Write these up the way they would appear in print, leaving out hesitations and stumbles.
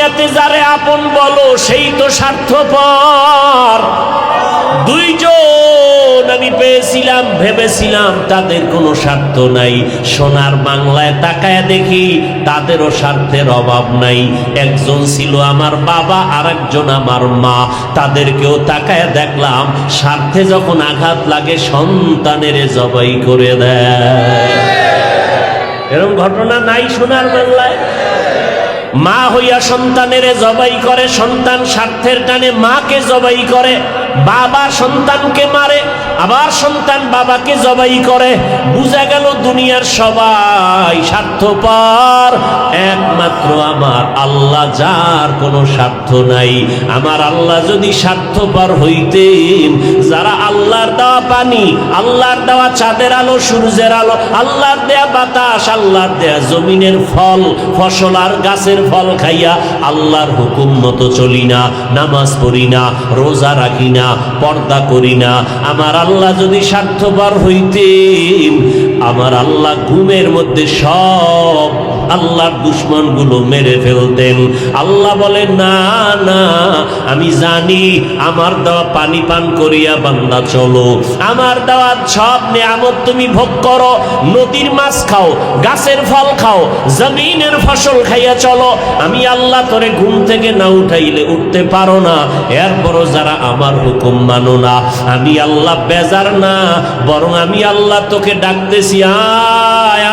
দুনিয়াতে যারে আপন বলো সেই তো স্বার্থপর। দুইজন আমি পেয়েছিলাম, ভেবেছিলাম তাদের কোনো স্বার্থ নাই। সোনার বাংলায় তাকায় দেখি তাদেরও স্বার্থের অভাব নাই। একজন ছিল আমার বাবা, আর একজন আমার মা। তাদেরকেও তাকায় দেখলাম স্বার্থে যখন আঘাত লাগে সন্তানের জবাই করে দেয়। এরকম ঘটনা নাই সোনার বাংলায়? মা হইয়া সন্তানের জবাই করে, সন্তান স্বার্থের টানে মাকে জবাই করে, বাবা সন্তানকে মারে, আবার সন্তান বাবাকে জবাই করে। বুঝা গেল দুনিয়ার সবাই স্বার্থপর, একমাত্র আমার আল্লাহ যার কোনো স্বার্থ নাই। আমার আল্লাহ যদি স্বার্থপর হইতেন, যারা আল্লাহর দেওয়া পানি, আল্লাহর দেওয়া চাঁদের আলো, সূর্যের আলো, আল্লাহর দেয়া বাতাস, আল্লাহর দেয়া জমিনের ফল ফসল আর গাছের ফল খাইয়া আল্লাহর হুকুম মতো চলি না, নামাজ পড়ি না, রোজা রাখি না, পর্দা করি না, আমার আল্লাহ যদি স্বার্থপর হইতেন, আমার আল্লাহ ঘুমের মধ্যে সব আল্লাহর দুশ্মন গুলো মেরে ফেলতেন। আল্লাহ বলে না না, আমি জানি আমার দেওয়া পানি পান করিয়া বান্দা চলো, আমার দেওয়া সব নেয়ামত তুমি ভোগ করো, নদীর মাছ খাও, গাছের ফল খাও, জমিনের ফসল খাইয়া চলো। আমি আল্লাহ তোরে ঘুম থেকে না উঠাইলে উঠতে পারো না, এরপরও যারা আমার হুকুম মানো না, আমি আল্লাহ বেজার না, বরং আমি আল্লাহ তোকে ডাকতেছি, আয়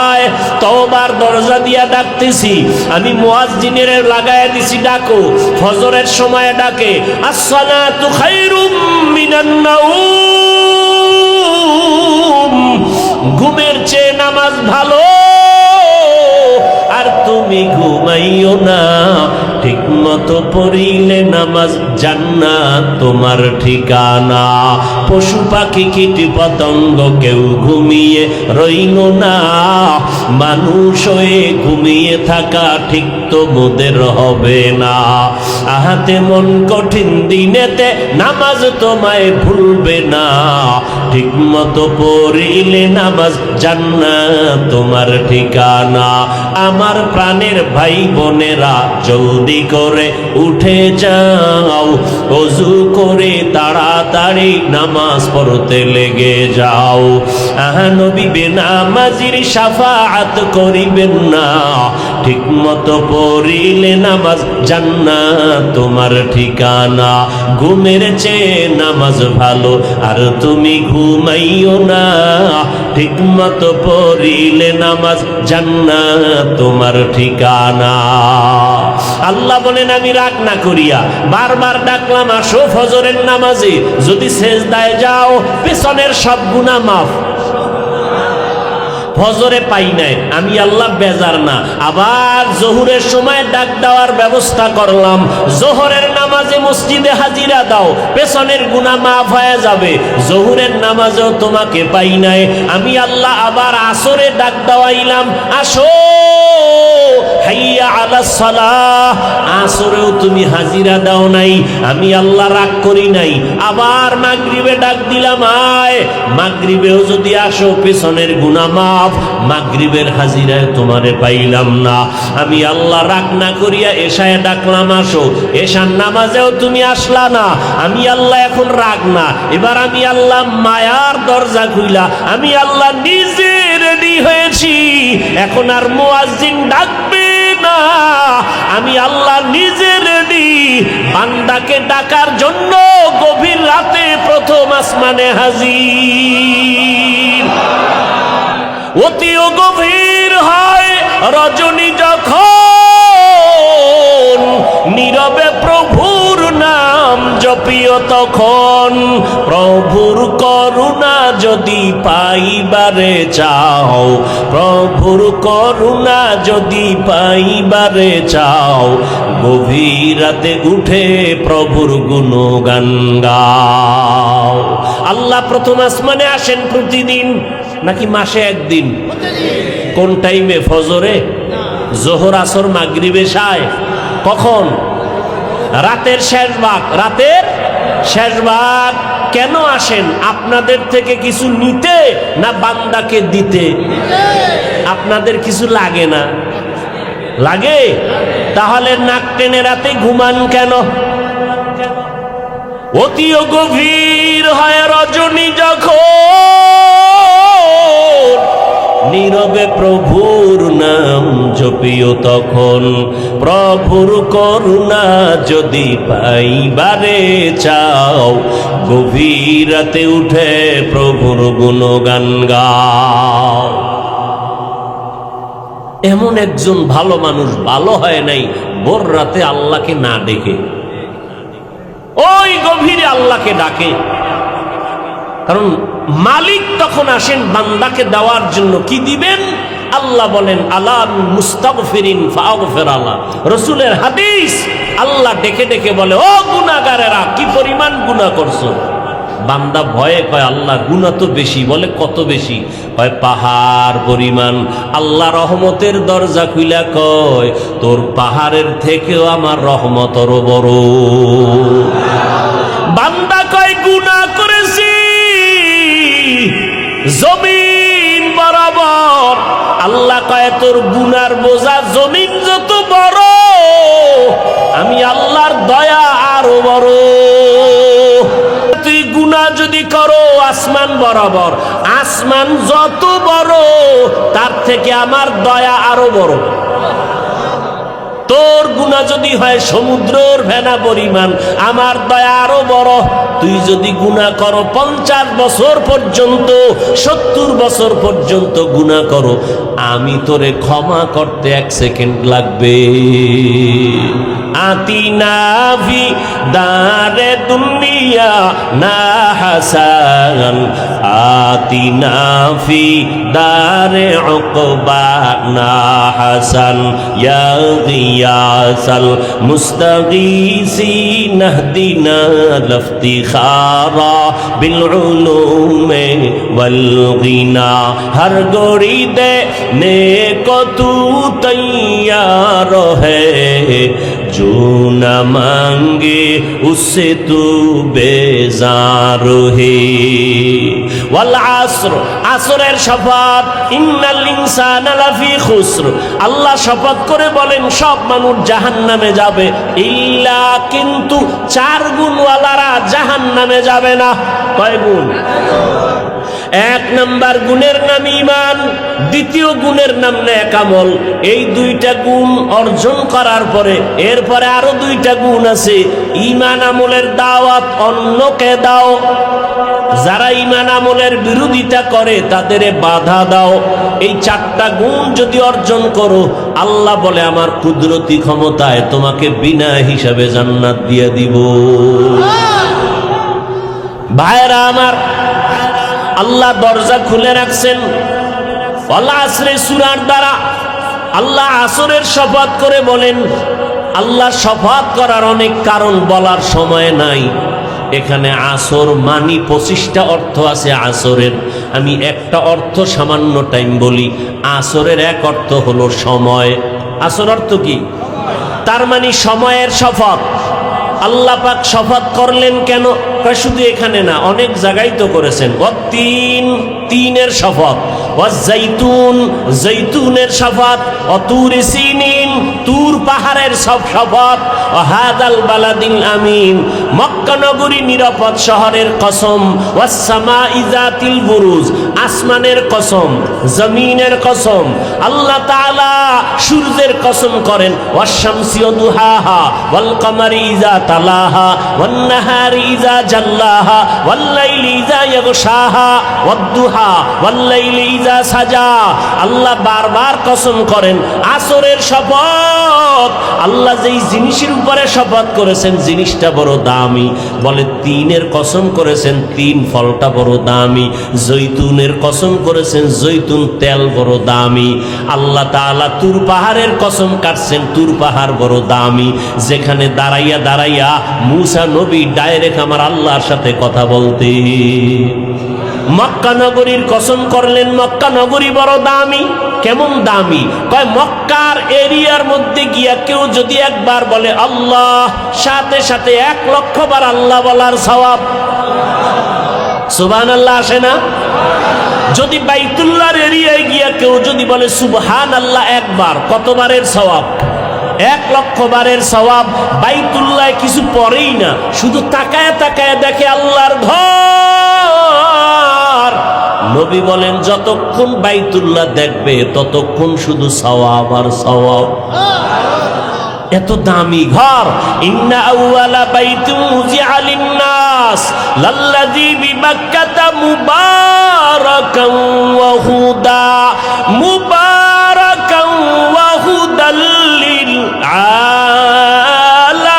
আয়, তওবার দরজা দিয়া ডাকতেছি। আমি মুয়াজ্জিনের লাগায় দিছি ডাকো, ফজরের সময় ডাকে, আসসালাতু খায়রুম মিনান নাউম, ঘুমের চেয়ে নামাজ ভালো, আর তুমি ঘুমাইও না, ঠিক মতো পড়িলে নামাজ জান্নাত তোমার ঠিকানা। পশু পাখি কীট পতঙ্গ কেউ ঘুমিয়ে রইল না, মানুষ হয়ে ঘুমিয়ে থাকা ঠিক তো মোদের হবে না। আহাতে মন কঠিন দিনেতে নামাজ তোমায় ভুলবে না, ঠিক মতো পড়িলে নামাজ জান্নাত তোমার ঠিকানা। আমার প্রাণের ভাই বোনেরা জলদি করে উঠে যাও, ওযু করে তাড়াতাড়ি নামাজ পড়তে লেগে যাও। নবী বেনামাজির শাফাআত করিবেন না, ঠিক মতো পড়িলে নামাজ জান্নাত তোমার ঠিকানা। ঘুমের চেয়ে নামাজ ভালো, আর তুমি ঘুমাইও না, ঠিক মতো পড়িলে নামাজ জান্নাত তোমার ঠিকানা। আল্লাহ বলেন আমি রাগ না করিয়া বারবার ডাকলাম, আসো ফজরের নামাজে, যদি সেজদায় যাও পেছনের সব গুনাহ মাফ। ফজরে পাই নাই, আমি আল্লাহ বেজার না। আবার জোহরের সময় ডাক দেওয়ার ব্যবস্থা করলাম, জোহরের নামাজে মসজিদে হাজিরা দাও, পেছনের গুনাহ মাফ হয়ে যাবে। জোহরের নামাজেও তোমাকে পাই নাই, আমি আল্লাহ আবার আসরে ডাক দেওয়াইলাম, আসো হাইয়া আলাস সালাহ, আসরেও তুমি হাজিরা দাও নাই, আমি আল্লাহ রাগ করি নাই। আবার মাগরিবে ডাক দিলাম, আয়, মাগরিবেও যদি আসো পেছনের গুনাহ মাফ। মাগরিবের হাজিরায় তোমারে পাইলাম না, আমি আল্লাহ রাগ না করিয়া এশায় ডাকলাম, আসো, এশার নামাজেও তুমি আসলা না, আমি আল্লাহ এখন রাগ না। এবার আমি আল্লাহ মায়ার দরজা খুইলা আমি আল্লাহ নিজে রেডি হয়েছি, এখন আর মুয়াজ্জিন ডাকবে না, আমি আল্লাহ নিজে রেডি বান্দাকে ডাকার জন্য। গভীর রাতে প্রথম আসমানে হাজির, অতিও গভীর হয় রজনী যখন, নীরবে প্রভুর নাম জপিও তখন। প্রভুর করুণা যদি পাইবারে চাও, প্রভুর করুণা যদি পাইবারে চাও, গভীর রাতে উঠে প্রভুর গুণগান গাও। আল্লাহ প্রথম আসমানে আসেন প্রতিদিন নাকি মাসে একদিন? কোন টাইমে? ফজরে, জোহর, আসর, মাগরিব, এশায়। কখন? রাতের শেষ ভাগ। রাতের শেষ ভাগ। কেন আসেন? আপনাদের থেকে কিছু নিতে না বান্দাকে দিতে? আপনাদের কিছু লাগে না? লাগে? তাহলে নাক টেনে রাতে ঘুমান কেন? অতিও গভীর হয় রজনী যখন, নীরবে প্রভুর নাম জপিও তখন। প্রভুর করুণা যদি পাইবারে চাও, গভীর রাতে উঠে প্রভুর গুণগান গাও। এমন একজন ভালো মানুষ ভালো হয় নাই ভোর রাতে আল্লাহকে না ডেকে, ওই গভীরে আল্লাহকে ডাকে। কারণ মালিক তখন আসেন বান্দাকে দেওয়ার জন্য। কি দিবেন? আল্লাহ বলেন আলা মুস্তাগফিরিন ফাগফির আল্লাহ। রাসূলের হাদিস, আল্লাহ ডেকে ডেকে বলে ও গুনাহগারেরা কি পরিমাণ গুনাহ করছো। বান্দা ভয়ে কয় আল্লাহ গুনাহ তো বেশি। বলে কত বেশি? কয় পাহাড় পরিমাণ। আল্লাহ রহমতের দরজা খুইলা কয় তোর পাহাড়ের থেকেও আমার রহমত আরো বড়। বান্দা কয় গুনাহ করেছি জমিন বরাবর। আল্লাহ কয় তোর গুনার বোঝা জমিন যত বড়, আমি আল্লাহর দয়া আরো বড়। তুই গুনাহ যদি করো আসমান বরাবর, আসমান যত বড় তার থেকে আমার দয়া আরো বড়। তোর গুনাহ যদি হয় সমুদ্রের ভেনা পরিমাণ, আমার দয়া আরো বড়। তুই যদি গুনাহ করো 50 বছর পর্যন্ত, 70 বছর পর্যন্ত গুনাহ করো, আমি তোরে ক্ষমা করতে 1 সেকেন্ড লাগবে। আতিনা ফি দারে দুনিয়া না হাসান, আতিনা ফি দারে উকবা না হাসান, ইয়া গিয়াসাল মুস্তাগীসিন ইহদিনা লফতিখারা বিল উলুমে ওয়াল গিনা। हर गोरी देने को तू तैयार है, जो न मांगे उससे तू बेजार है। वल आस्र, আসরের শপথ, ইন্নাল ইনসানা লাফি খুসর। আল্লাহ শপথ করে বলেন সব মানুষ জাহান্নামে যাবে, ইল্লা কিন্তু 4 গুণওয়ালারা জাহান্নামে যাবে না। কয় গুণ? 1 নাম্বার গুণের নাম ঈমান, দ্বিতীয় গুণের নাম নেক আমল। এই 2টা গুণ অর্জন করার পরে এরপরে আরো 2টা গুণ আছে। ঈমান আমলের দাওয়াত অন্যকে দাও, যারা ঈমান আমলের বিরোধিতা করে তাদের বাধা দাও। এই 4টা গুণ যদি অর্জন করো, আল্লাহ বলে আমার কুদরতি ক্ষমতায় তোমাকে বিনা হিসাবে জান্নাত দিয়ে দিব। ভাইরা আমার, আল্লাহ দরজা খুলে রাখছেন ওয়াল আসরে সূরার দ্বারা। আল্লাহ আসরের শপথ করে বলেন। আল্লাহ শপথ করার অনেক কারণ বলার সময় নাই। এখানে আসর মানি 25টা অর্থ আছে আসরের। আমি একটা অর্থ সামান্য টাইম বলি। আসরের এক অর্থ হলো সময়। আসর অর্থ কি? তার মানে সময়ের শপথ। আল্লাহ পাক শপথ করলেন কেন? শুধু এখানে না, অনেক জায়গায় তো করেছেন। তিন, তিনের শপথ। ওয়াজ-জাইতুন, জৈতুনের শপথ। অতুর সিনিন, তুর পাহাড়ের সব শপথ। ওয়াহাদাল বালাদিল আমিন, মক্কা নগরী নিরাপদ শহরের কসম। ওয়াস-সামাই যাতিল বুরুজ, আসমানের কসম, জমিনের কসম। আল্লাহ তাআলা সূর্যের কসম করেন। ওয়াশ-শামসি ওয়া দুহাহা ওয়াল কমারি ইযা তালাহা ওয়ান নাহারি ইযা জাল্লাহা ওয়াল লাইলি ইযা ইয়াগশাহা ওয়াদ-দুহা ওয়াল লাইলি ইযা সাজা। আল্লাহ বারবার কসম করেন। আসরের শপথ, আল্লাহ যেই জিনিসের উপরে শপথ করেছেন জিনিসটা বড় দামি। বলে তিনের কসম করেছেন, তিন ফলটা বড় দামি। জৈতুনের কসম করেছেন, জৈতুন তেল বড় দামি। আল্লাহ তাআলা তুর পাহাড়ের কসম কাটছেন, তুর পাহাড় বড় দামি। যেখানে দাঁড়াইয়া দাঁড়াইয়া মুসা নবী ডাইরেক্ট আমার আল্লাহর সাথে কথা বলতে। মক্কা নগরীর কসম করলেন, মক্কা নগরী বড় দামি। কেমন দামি? কয় মক্কার এরিয়ার মধ্যে গিয়া কেউ যদি একবার বলে আল্লাহ, সাথে সাথে 1 লক্ষ বার আল্লাহ বলার সওয়াব। সুবহানাল্লাহ আসে না? যদি বাইতুল্লাহর এরিয়ায় গিয়া কেউ যদি বলে সুবহানাল্লাহ একবার, কতবারের সওয়াব? 1,00,000 বারের সওয়াব। বাইতুল্লাহ কিছু পরেই না, শুধু তাকায় তাকায় দেখে আল্লাহর ঘর। নবী বলেন যতক্ষণ বাইতুল্লাহ দেখবে ততক্ষণ শুধু সওয়াব আর সওয়াব। এত দামি ঘর। ইন্না আউয়ালা বাইতুন উযিআ লিন-নাস লাল্লাযী বিবাক্কাতা মুবারাকান ওয়া হুদা মুবারাকান ওয়া হুদাল লিল আলামিন।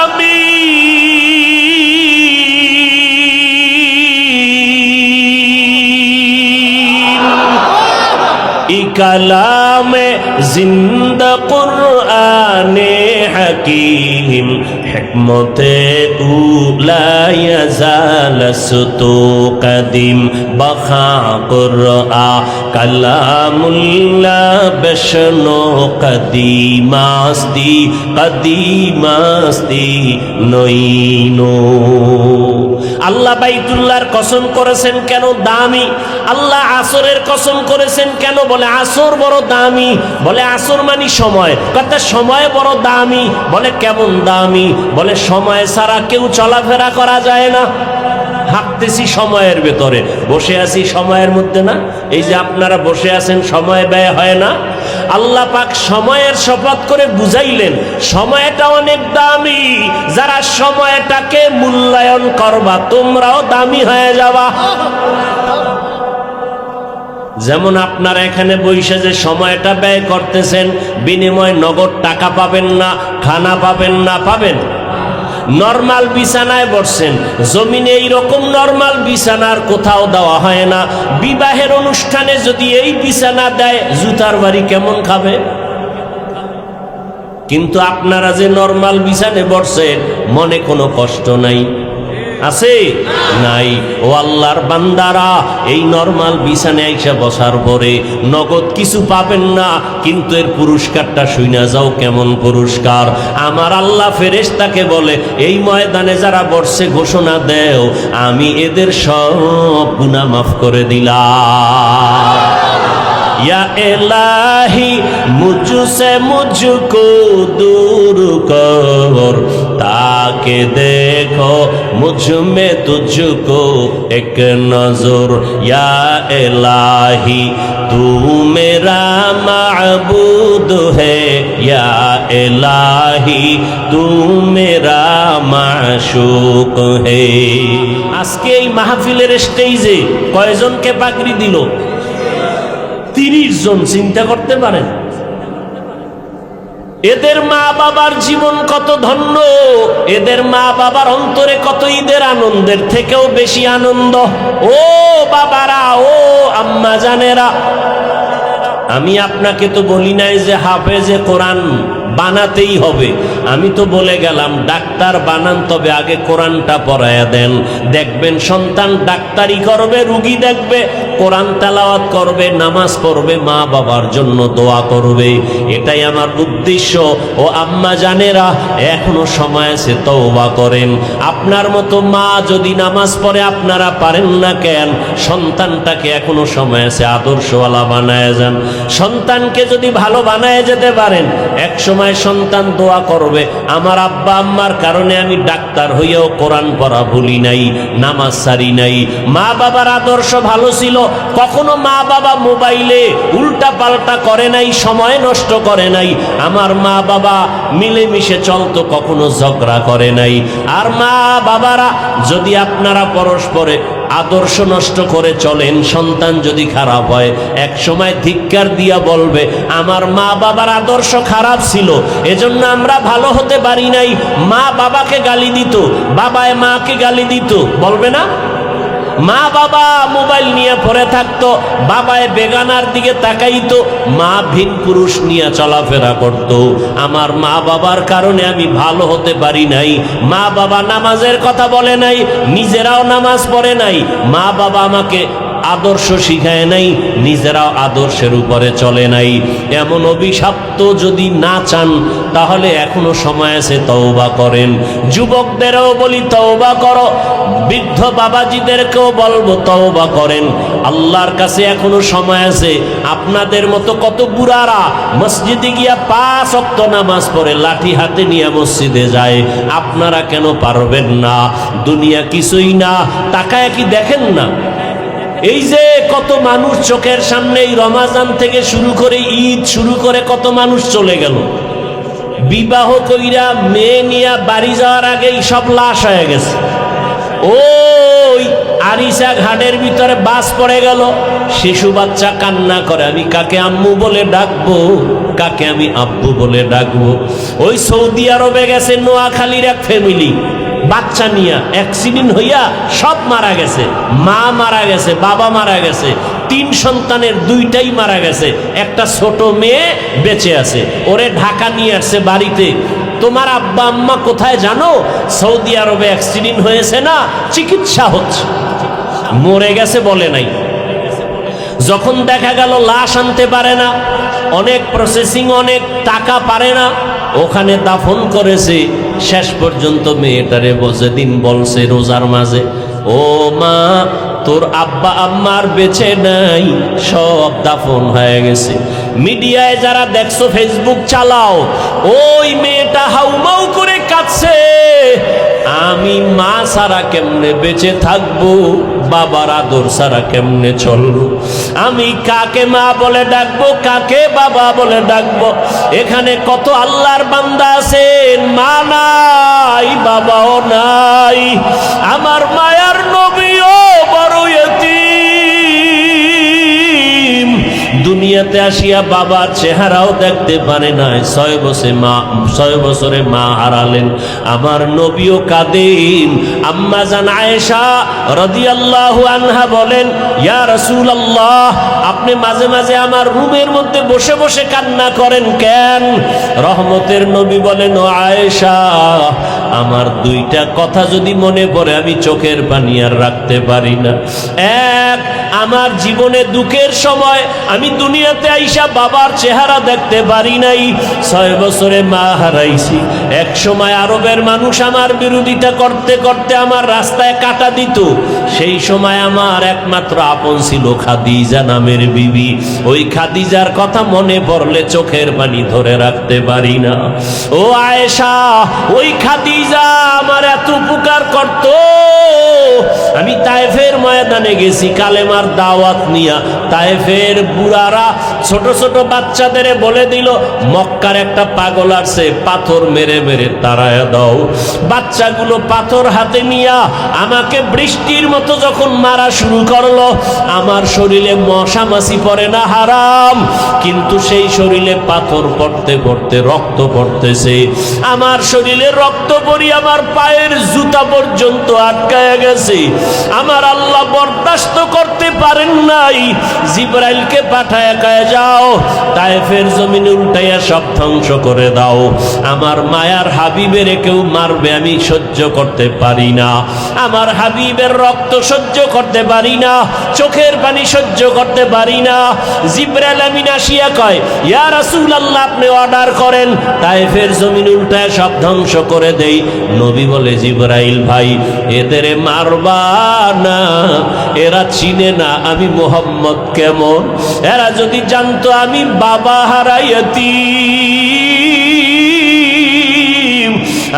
কালামে জিন্দা কুরআনে হাকিম হিকমতে উলা ইয়াজালসতু কদিম বখা কুরআ কালামুল্লাহ বশনো কদিমাস্তি কদিমাস্তি নইনো। আল্লাহ বাইতুল্লাহর কসম করেছেন কেন? দামি। আল্লাহ আসরের কসম করেছেন কেন? বলে আসর বড় দামি। বলে আসর মানে সময়, কথা সময় বড় দামি। বলে কেমন দামি? বলে সময় ছাড়া কেউ চলাফেরা করা যায় না। হাঁটতেছি সময়ের ভেতরে, বসে আছি সময়ের মধ্যে না। এই যে আপনারা বসে আছেন, সময় ব্যয় হয় না? আল্লাহ পাক সময়ের শপথ করে বুঝাইলেন সময়টা অনেক দামি। যারা সময়টাকে মূল্যায়ন করবা তোমরাও দামি হয়ে যাবা। যেমন আপনারা এখানে বসে যে সময়টা ব্যয় করতেছেন, বিনিময় নগদ টাকা পাবেন না, খানা পাবেন না। পাবেন? নরমাল বিছানায় বসছেন, জমিনে এইরকম নরমাল বিছানার কোথাও দেওয়া হয় না। বিবাহের অনুষ্ঠানে যদি এই বিছানা দেয়, জুতার বাড়ি কেমন খাবে? কিন্তু আপনারা যে নরমাল বিছানায় বসছেন, মনে কোনো কষ্ট নাই, আছে? নাই। ও আল্লাহর বান্দারা, এই নরমাল বিছানায় আইসা বসার পরে নগদ কিছু পাবেন না, কিন্তু এর পুরস্কারটা শুইনা যাও কেমন পুরস্কার। আমার আল্লাহ ফেরেশতাকে বলে এই ময়দানে যারা বসছে ঘোষণা দেও আমি এদের সব গুনাহ মাফ করে দিলাম। या इलाही मुझसे मुझको दूर कर ताकि देखो मुझ में तुझको एक नजर। या इलाही तू मेरा माबूद है, या इलाही तू मेरा माशूक है। আজকে এই মাহফিলের স্টেজে কয়জনকে পাগড়ি দিল? 30 জন। চিন্তা করতে পারেন এদের মা বাবার জীবন কত ধন্য, এদের মা বাবার অন্তরে কত ঈদের আনন্দের থেকেও বেশি আনন্দ। ও বাবারা, ও আম্মা জানেরা, আমি আপনাকে তো বলি নাই যে হাফেজে কোরআন বানাতেই হবে। আমি তো বলে গেলাম ডাক্তার বানান, তবে আগে কোরআনটা পড়ায়া দেন। দেখবেন সন্তান ডাক্তারি করবে, রুগী দেখবে, কোরআন তেলাওয়াত করবে, নামাজ পড়বে, মা বাবার জন্য দোয়া করবে। এটাই আমার উদ্দেশ্য। ও আম্মা জানেরা, এখনো সময় আছে, তওবা করেন। আপনার মতো মা যদি নামাজ পড়ে আপনারা পারেন না কেন? সন্তানটাকে এখনো সময় আছে, আদর্শওয়ালা বানায় যান। সন্তানকে যদি ভালো বানায় যেতে পারেন, এক সময় সন্তান দোয়া করবে আমার আব্বা আম্মার কারণে আমি ডাক্তার হইয়াও কোরআন পড়া ভুলি নাই, নামাজ সারি নাই। মা বাবার আদর্শ ভালো ছিল, কখনো মা বাবা মোবাইলে উল্টা পাল্টা করে নাই, সময় নষ্ট করে নাই। আমার মা বাবা মিলেমিশে চলতো, কখনো ঝগড়া করে নাই। আর মা বাবারা যদি আপনারা পরস্পরে আদর্শ নষ্ট করে চলেন, সন্তান যদি খারাপ হয়, এক সময় ধিক্কার দিয়া বলবে আমার মা বাবার আদর্শ খারাপ ছিল, এজন্য আমরা ভালো হতে পারি নাই। মা বাবাকে গালি দিত, বাবায় মাকে গালি দিত, বলবে না? মা বাবা মোবাইল নিয়ে পড়ে থাকতো, বাবায় বেগানার দিকে তাকাইতো, মা ভিন পুরুষ নিয়ে চলাফেরা করত। আমার মা বাবার কারণে আমি ভালো হতে পারি নাই। মা বাবা নামাজের কথা বলে নাই, নিজেরাও নামাজ পড়ে নাই। মা বাবা আমাকে আদর্শ শিখায় নাই, নিজেরাও আদর্শের উপরে চলে নাই। এমন অভিশপ্ত যদি না চান তাহলে এখনো সময় আছে, তওবা করেন। যুবকদেরও বলি তওবা করো, বৃদ্ধ বাবাজিদেরকেও বলবো তওবা করেন। আল্লাহর কাছে এখনো সময় আছে। আপনাদের মতো কত বুড়ারা মসজিদে গিয়া 5 ওয়াক্ত নামাজ পড়ে লাঠি হাতে নিয়ে মসজিদে যায়, আপনারা কেন পারবেন না? দুনিয়া কিছুই না, তাকায় কি দেখেন না? এই যে কত মানুষ চোখের সামনে এই রমাজান থেকে শুরু করে ঈদ শুরু করে কত মানুষ চলে গেল, বিবাহ কইরা মেয়ে নিয়ে বাড়ি যাওয়ার আগেই সব লাশ হয়ে গেছে। ওই আরিসা ঘাটের ভিতরে বাস পড়ে গেল, শিশু বাচ্চা কান্না করে, আমি কাকে আম্মু বলে ডাকবো, কাকে আমি আব্বু বলে ডাকবো। ওই সৌদি আরবে গেছে নোয়াখালীর এক ফ্যামিলি, বাচ্চা নিয়ে অ্যাক্সিডেন্ট হইয়া সব মারা গেছে, মা মারা গেছে, বাবা মারা গেছে, 3 সন্তানের 2টাই মারা গেছে, একটা ছোট মেয়ে বেঁচে আছে। ওরে ঢাকা নিয়ে আসছে বাড়িতে। তোমার আব্বা আম্মা কোথায় জানো? সৌদি আরবে অ্যাক্সিডেন্ট হয়েছে না, চিকিৎসা হচ্ছে। মরে গেছে বলে নাই। যখন দেখা গেল লাশ আনতে পারে না, অনেক প্রসেসিং, অনেক টাকা পারে না, ওখানে দাফন করেছে। শেষ পর্যন্ত মেয়েটারে যেদিন বলছে রোজার মাঝে, ও মা তোর আব্বা আম্মার বেঁচে নাই, সব দাফন হয়ে গেছে। মিডিয়ায় যারা দেখছো, ফেসবুক চালাও, ওই মেয়েটা হাউমাউ করে কাঁদছে, আমি মা ছাড়া কেমনে বেঁচে থাকবো, বাবার আদর ছাড়া কেমনে চলবো, আমি কাকে মা বলে ডাকবো, কাকে বাবা বলে ডাকবো। এখানে কত আল্লাহর বান্দা আছেন, মা নাই, বাবাও নাই, আমার মায়ার নবীও বড় ইতিম। দুনিয়াতে আসিয়া বাবার চেহারাও দেখতে পারে নাই, 6 বছরে মা হারালেন। আমার নবীও কাঁদেন। আম্মা জান আয়েশা রাদিয়াল্লাহু আনহা বলেন, ইয়া রাসূলুল্লাহ, আপনি মাঝে মাঝে আমার রুমের মধ্যে বসে বসে কান্না করেন কেন? রহমতের নবী বলেন, ও আয়েশা, আমার 2টা কথা যদি মনে পড়ে আমি চোখের পানি আর রাখতে পারি না। এক, আমার জীবনে দুঃখের সময় আমি দুনিয়াতে আইসা বাবার চেহারা দেখতে পারি নাই, 6 বছরে মা হারাইছি। এক সময় আরবের মানুষ আমার বিরোধিতা করতে করতে আমার রাস্তায় কাটা দিত, সেই সময় আমার একমাত্র আপন ছিল খাদিজা নামের বিবি। ওই খাদিজার কথা মনে পড়লে চোখের পানি ধরে রাখতে পারি না। ও আয়েশা, ওই খাদিজা আমার এত উপকার করত। আমি তায়েফের ময়দানে গেছি কালেমার দাওয়াত নিয়া, তায়েফের বুড়ারা ছোট ছোট বাচ্চাদের বলে দিল, মক্কার একটা পাগল আসছে, পাথর মেরে মেরে তাড়ায়া দাও। বাচ্চাগুলো পাথর হাতে নিয়া আমাকে বৃষ্টির মতো যখন মারা শুরু করলো, আমার শরীরে মশা মাছি পড়ে না, হারাম, কিন্তু সেই শরীরে পাথর পড়তে পড়তে রক্ত পড়তেছে। আমার শরীরে রক্ত পড়ি আমার পায়ের জুতা পর্যন্ত আটকায় গেছে। আমার আল্লাহ বরদাস্ত করতে পারেন নাই, জিবরাইলকে পাঠায় কয়ে যাও তায়েফের জমিন উল্টাইয়া সব ধ্বংস করে দাও। আমার মায়ার হাবিবের কেউ মারবে আমি সহ্য করতে পারি না, আমার হাবিবের রক্ত সহ্য করতে পারি না, চোখের পানি সহ্য করতে পারি না। জিবরাইল আমিন আসিয়া কয়, ইয়া রাসূলুল্লাহ, আপনি অর্ডার করেন তায়েফের জমিন উল্টায় সব ধ্বংস করে দেই। নবী বলে, জিবরাইল ভাই, এদের মারবা না, এরা চিনে না আমি মুহাম্মদ কেমন। এরা যদি জানতো আমি বাবা হারাইয়াতি,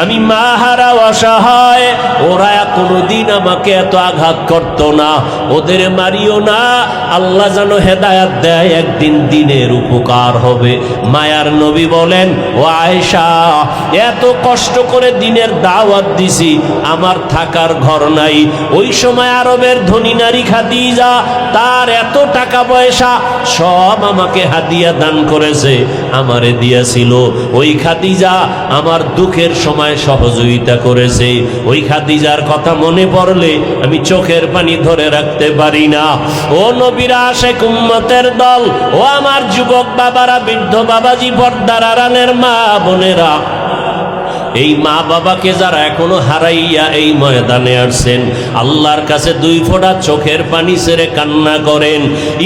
আমি মা হারা অসহায়, ওরা কোনোদিন আমাকে এত আঘাত করতো না। ওদের মারিও না, আল্লাহ যেন হেদায়াত দেয়, একদিন দিনের উপকার হবে। মায়ার নবী বলেন, ও আয়েশা, এত কষ্ট করে দিনের দাওয়াত দিছি, আমার থাকার ঘর নাই। ওই সময় আরবের ধনী নারী খাদিজা, তার এত টাকা পয়সা সব আমাকে হাদিয়া দান করেছে, আমারে দিয়েছিল। ওই খাদিজা আমার দুঃখের সময় সহযোগিতা করেছে। ওই খাদিজার কথা মনে পড়লে আমি চোখের পানি ধরে রাখতে পারি না। ও নবীর আশিক উম্মতের দল, ও আমার যুবক বাবারা, বৃদ্ধ বাবাজি, পর্দার আড়ালের মা বোনেরা, এই মা বাবাকে যারা এখনো হারাইয়া এই ময়দানে আসছেন, আল্লাহর কাছে 2 ফোঁটা চোখের পানি ছেড়ে কান্না করেন।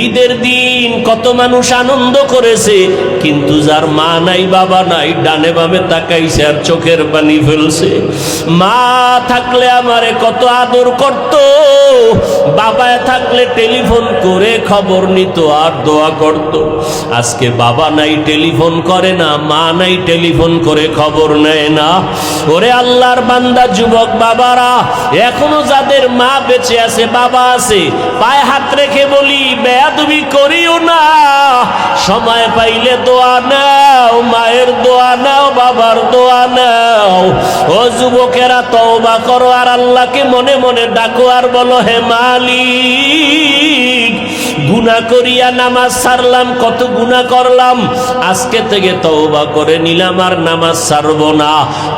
ঈদের দিন কত মানুষ আনন্দ করেছে, কিন্তু যার মা নাই বাবা নাই, ডানে বামে তাকাইছে আর চোখের পানি ফেলছে। মা থাকলে আমারে কত আদর করত, বাবা থাকলে টেলিফোন করে খবর নিত আর দোয়া করত। আজকে বাবা নাই, টেলিফোন করে না, মা নাই, টেলিফোন করে খবর নেয় না। ওরে আল্লাহর বান্দা যুবক বাবারা, এখনো যাদের মা বেঁচে আছে, বাবা আছে, পায়ে হাত রেখে বলি বেয়াদবি করিও না। সময় পাইলে দোয়া নাও, মায়ের দোয়া নাও, বাবার দোয়া নাও। ও যুবকেরা, তওবা করো আর আল্লাহকে মনে মনে ডাকো আর বলো, হে মালিক, গুনাহ করিয়া নামাজ ছাড়লাম, কত গুনাহ করলাম, আজকে থেকে তওবা করে নিলাম আর নামাজ ছাড়বো না।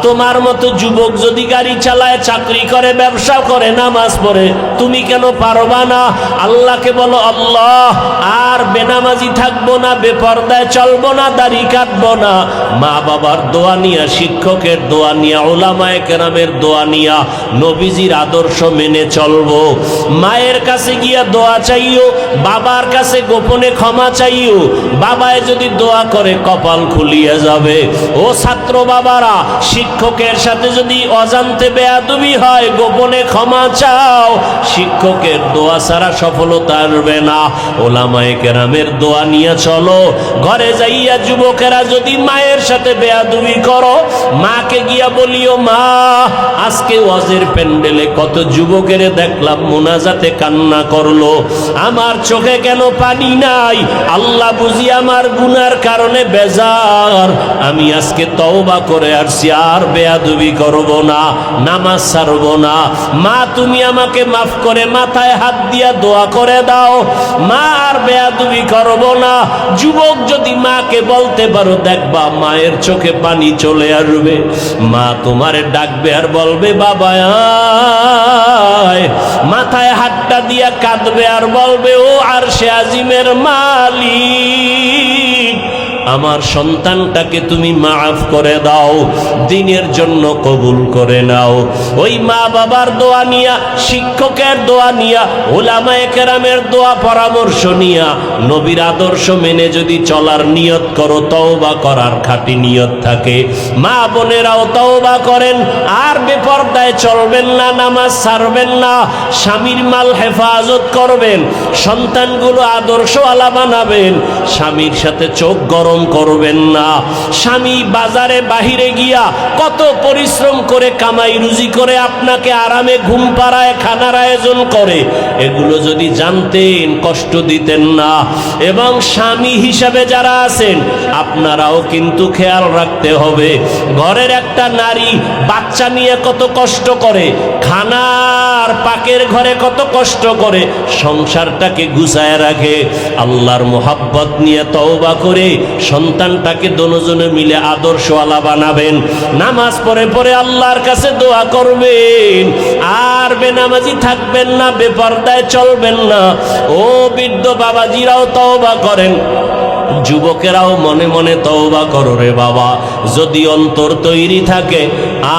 তোমার মতো যুবক যদি গাড়ি চালায়, চাকরি করে, ব্যবসা করে, নামাজ পড়ে, তুমি কেন পারবা না? আল্লাহকে বলো, আল্লাহ আর বেনামাজি থাকবো না, বেপরদায় চলবো না, দাড়ি কাটবো না। মা বাবার দোয়া নিয়া, শিক্ষকের দোয়া নিয়া, উলামায়ে কেরামের দোয়া নিয়া নবীজির আদর্শ মেনে চলবো। মায়ের কাছে গিয়া দোয়া চাইও, বাবার কাছে গোপনে ক্ষমা চাইও। বাবায় যদি দোয়া করে কপাল খুলিয়ে যাবে। ও ছাত্র বাবারা, শিক্ষকের সাথে যদি অজান্তে বেয়াদবি হয়, গোপনে ক্ষমা চাও। শিক্ষকের দোয়া ছাড়া সফলতা আসবে না। ওলামায়ে কেরামের দোয়া নিয়ে চলো। ঘরে যাইয়া যুবকেরা যদি মায়ের সাথে বেয়াদবি করো, মাকে গিয়া বলিও, মা আজকে ওয়াজের প্যান্ডেলে কত যুবকের দেখলাম মোনাজাতে কান্না করলো, আমার চোখে কেন পানি নাই? আল্লাহ বুঝি আমার গুনার কারণে বেজার, আমি আজকে তওবা করে আসছি, আর বেয়াদবি করব না, নামাজ ছাড়ব না। মা তুমি আমাকে মাফ করে মাথায় হাত দিয়া দোয়া করে দাও, মা আর বেয়াদবি করব না। যুবক যদি মাকে বলতে পারো, দেখবা মায়ের চোখে পানি চলে আসবে। মা তোমারে ডাকবে আর বলবে, বাবা আয়। মাথায় হাতটা দিয়া কাঁদবে আর বলবে, ও আরশে আজিমের মালিক, আমার সন্তানটাকে তুমি মাফ করে দাও, দিনের জন্য কবুল করে নাও। ওই মা বাবার দোয়া নিয়া, শিক্ষকের দোয়া নিয়া, উলামায়ে কেরামের দোয়া পরামর্শ নিয়া, নবীর আদর্শ মেনে যদি চলার নিয়ত করো, তওবা করার খাঁটি নিয়ত থাকে, মা বোনেরাও তওবা করেন আর বেপরদায় চলবেন না, নামাজ ছাড়বেন না, স্বামীর মাল হেফাজত করবেন, সন্তানগুলো আদর্শওয়ালা বানাবেন, স্বামীর সাথে চোখ গরম করবেন না। স্বামী বাজারে বাহিরে গিয়া কত পরিশ্রম করে কামাই রুজি করে আপনাকে আরামে ঘুম পাড়ায়, খানার আয়োজন করে, এগুলো যদি জানতেন কষ্ট দিতেন না। এবং স্বামী হিসাবে যারা আছেন, আপনারাও কিন্তু খেয়াল রাখতে হবে, ঘরের একটা নারী বাচ্চা নিয়ে কত কষ্ট করে, খানার পাকের ঘরে কত কষ্ট করে, সংসারটাকে গুছায় রাখে। আল্লাহর মোহাব্বত নিয়ে তওবা করে সন্তানটাকে দুজনে মিলে আদর্শওয়ালা বানাবেন। নামাজ পড়ে পড়ে আল্লাহর কাছে দোয়া করবেন, আর বেনামাজি থাকবেন না, বেপরদায় চলবেন না। ও বৃদ্ধ বাবাজিরাও তওবা করেন, যুবকেরাও মনে মনে তওবা করো রে বাবা। যদি অন্তর তৈরি থাকে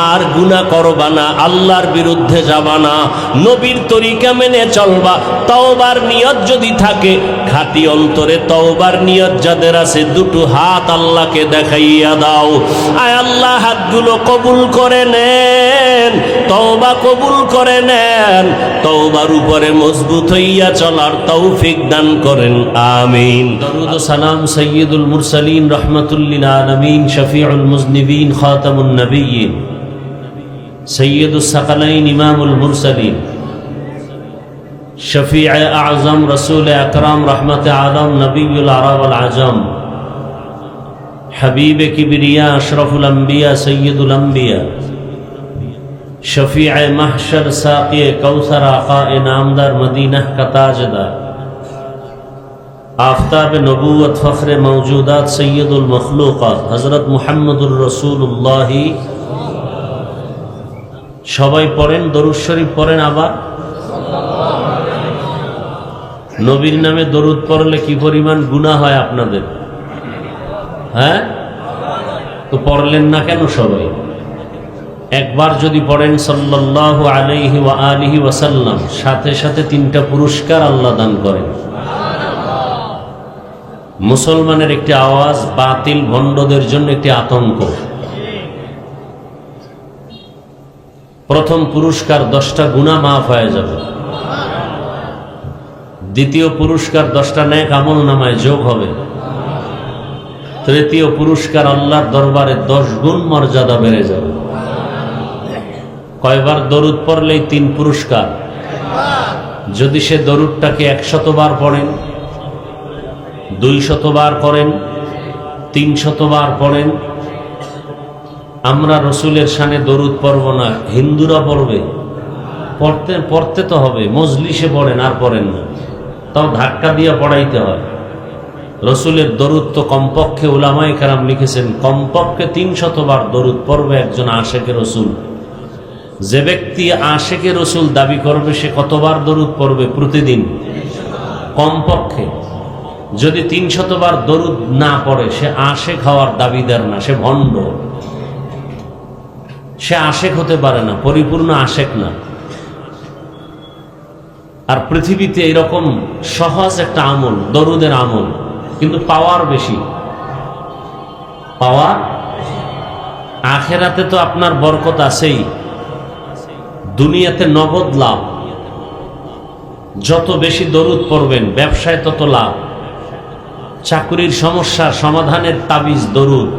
আর গুনাহ করবা না, আল্লাহর বিরুদ্ধে যাবা না, নবীর তরিকা মেনে চলবা, তওবার নিয়ত যদি থাকে, খাঁটি অন্তরে তওবার নিয়ত যাদের আছে, দুটো হাত আল্লাহকে দেখাইয়া দাও। আয় আল্লাহ, হাতগুলো কবুল করে নেন, তওবা কবুল করে নেন, তওবার উপরে মজবুত হইয়া চলার তৌফিক দান করেন, আমিন। দরুদ ও সালাম সৈয়দুল মুরসালিন রহমাতুল লিল আলামিন, শফিউল মুজনিবিন, খাতামুন নবিয়্যিন, সৈয়দুস সাকালাইন, ইমামুল মুরসালিন, শফিউ আযম, রাসূল আকরাম, রহমতে আলম, নবিয়ুল আরব ওয়াল আজম, হাবিবে কিবরিয়া, আশরাফুল আম্বিয়া, সৈয়দুল আম্বিয়া, শফিউ মাহশর, সাকিয়ে কৌসর, আকায়ে নামদার, মদিনাহ কা তাজদার, आफताब नबूवत, फ़ख्र मौजूदात, सैयदुल मखलूक़ात, हज़रत मुहम्मदुर रसूलुल्लाह। সবাই পড়েন, দরুদ শরীফ পড়েন। আবার নবীর নামে দরুদ পড়লে কি পরিমাণ গুনাহ হয় আপনাদের, হ্যাঁ? তো পড়লেন না কেন সবাই? একবার যদি পড়েন সাল্লাল্লাহু আলাইহি ওয়া আলিহি ওয়াসাল্লাম, সাথে সাথে 3টা পুরস্কার আল্লাহ দান করেন। মুসলমানের একটি আওয়াজ বাতিল ভণ্ডদের জন্য একটি আতঙ্ক। প্রথম পুরস্কার 10টা গুনাহ মাফ হয়ে যাবে। দ্বিতীয় পুরস্কার 10টা নেক আমল নামায় যোগ হবে। তৃতীয় পুরস্কার আল্লাহর দরবারে 10 গুণ মর্যাদা বেড়ে যাবে। কয়বার দরুদ পড়লেই 3 পুরস্কার? যদি সে দরুদটাকে 100 বার পড়েন, 200 বার করেন, 300 বার পড়েন। আমরা রসুলের শানে দরুদ পড়ব না, হিন্দুরা পড়বে। পড়তে তো হবে, মজলিসে পড়েন আর পড়েন না, তাও ধাক্কা দিয়ে পড়াইতে হয়। রসুলের দরুদ তো কমপক্ষে উলামায়ে কেরাম লিখেছেন কমপক্ষে 300 বার দরুদ পড়বে একজন আশেকে রসুল। যে ব্যক্তি আশেকে রসুল দাবি করবে সে কতবার দরুদ পড়বে প্রতিদিন? কমপক্ষে। যদি 300 বার দরুদ না পড়ে সে আশেক হওয়ার দাবিদার না, সে ভণ্ড। সে আশেক হতে পারে না, পরিপূর্ণ আশেক না। আর পৃথিবীতে এরকম সহজ একটা আমল দরুদের আমল, কিন্তু পাওয়ার বেশি। পাওয়ার আখেরাতে তো আপনার বরকত আছেই, দুনিয়াতে নগদ লাভ। যত বেশি দরুদ পড়বেন ব্যবসায় তত লাভ। চাকরির সমস্যার সমাধানের তাবিজ দরুদ।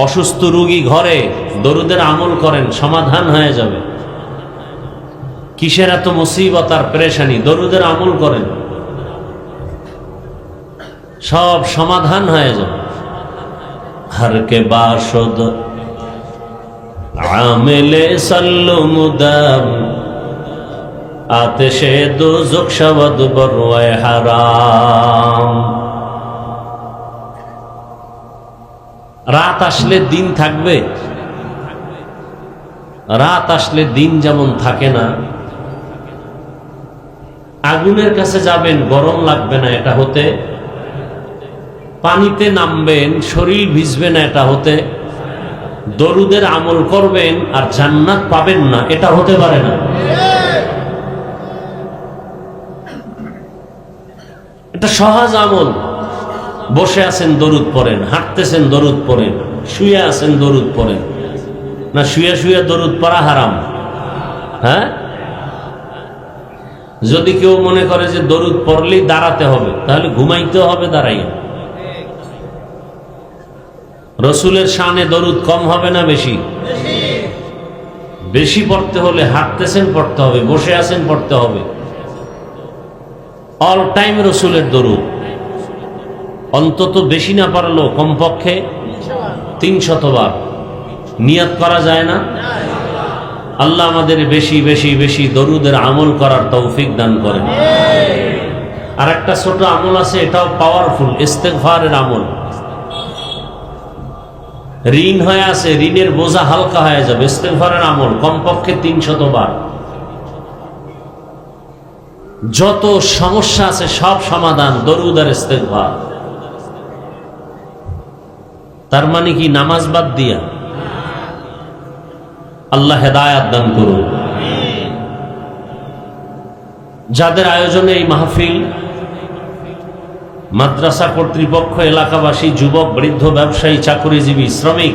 অসুস্থ রোগী ঘরে দরুদের আমল করেন, সমাধান হয়ে যাবে। কিসের এত মুসিবত আর পেরেশানি? দরুদের আমল করেন, সব সমাধান হয়ে যাবে। হর কে বাসদ আমেলে সাল্লু মুদাম আতেশে দোজখ শবদ বরওয়ায়ে হারাম। রাত আসলে দিন থাকবে, রাত আসলে দিন যেমন থাকে না। আগুনের কাছে যাবেন, গরম লাগবে না এটা হতে। পানিতে নামবেন, শরীর ভিজবে না এটা হতে। দরুদের আমল করবেন আর জান্নাত পাবেন না, এটা হতে পারে না। এটা সহজ আমল। বসে আছেন দরুদ পড়েন, হাঁটতেছেন দরুদ পড়েন, শুয়ে আছেন দরুদ পড়েন। না শুয়ে শুয়ে দরুদ পড়া হারাম? হ্যাঁ, যদি কেউ মনে করে যে দরুদ পড়লেই দাঁড়াতে হবে, তাহলে ঘুমাইতে হবে দাঁড়াইয়া। রসুলের শানে দরুদ কম হবে না বেশি? বেশি পড়তে হলে হাঁটতেছেন পড়তে হবে, বসে আছেন পড়তে হবে। অল টাইম রসুলের দরুদ, অন্তত বেশি না পারলেও কমপক্ষে 300 বার। নিয়ত করা যায় না? আল্লাহ আমাদের বেশি বেশি বেশি দরুদের আমল করার তৌফিক দান করেন। আর একটা ছোট আমল আছে, এটাও পাওয়ারফুল, ইস্তেগফারের আমল। ঋণ হয়ে আছে, ঋণের বোঝা হালকা হয়ে যাবে। ইস্তেগফারের আমল কমপক্ষে 300 বার। যত সমস্যা আছে সব সমাধান দরুদ আর ইস্তেগফার। তার মানে কি নামাজ বাদ দিয়া? আল্লাহ হেদায়াত দান করুন। যাদের আয়োজনে এই মাহফিল, মাদ্রাসা কর্তৃপক্ষ, এলাকাবাসী, যুবক, বৃদ্ধ, ব্যবসায়ী, চাকরিজীবী, শ্রমিক,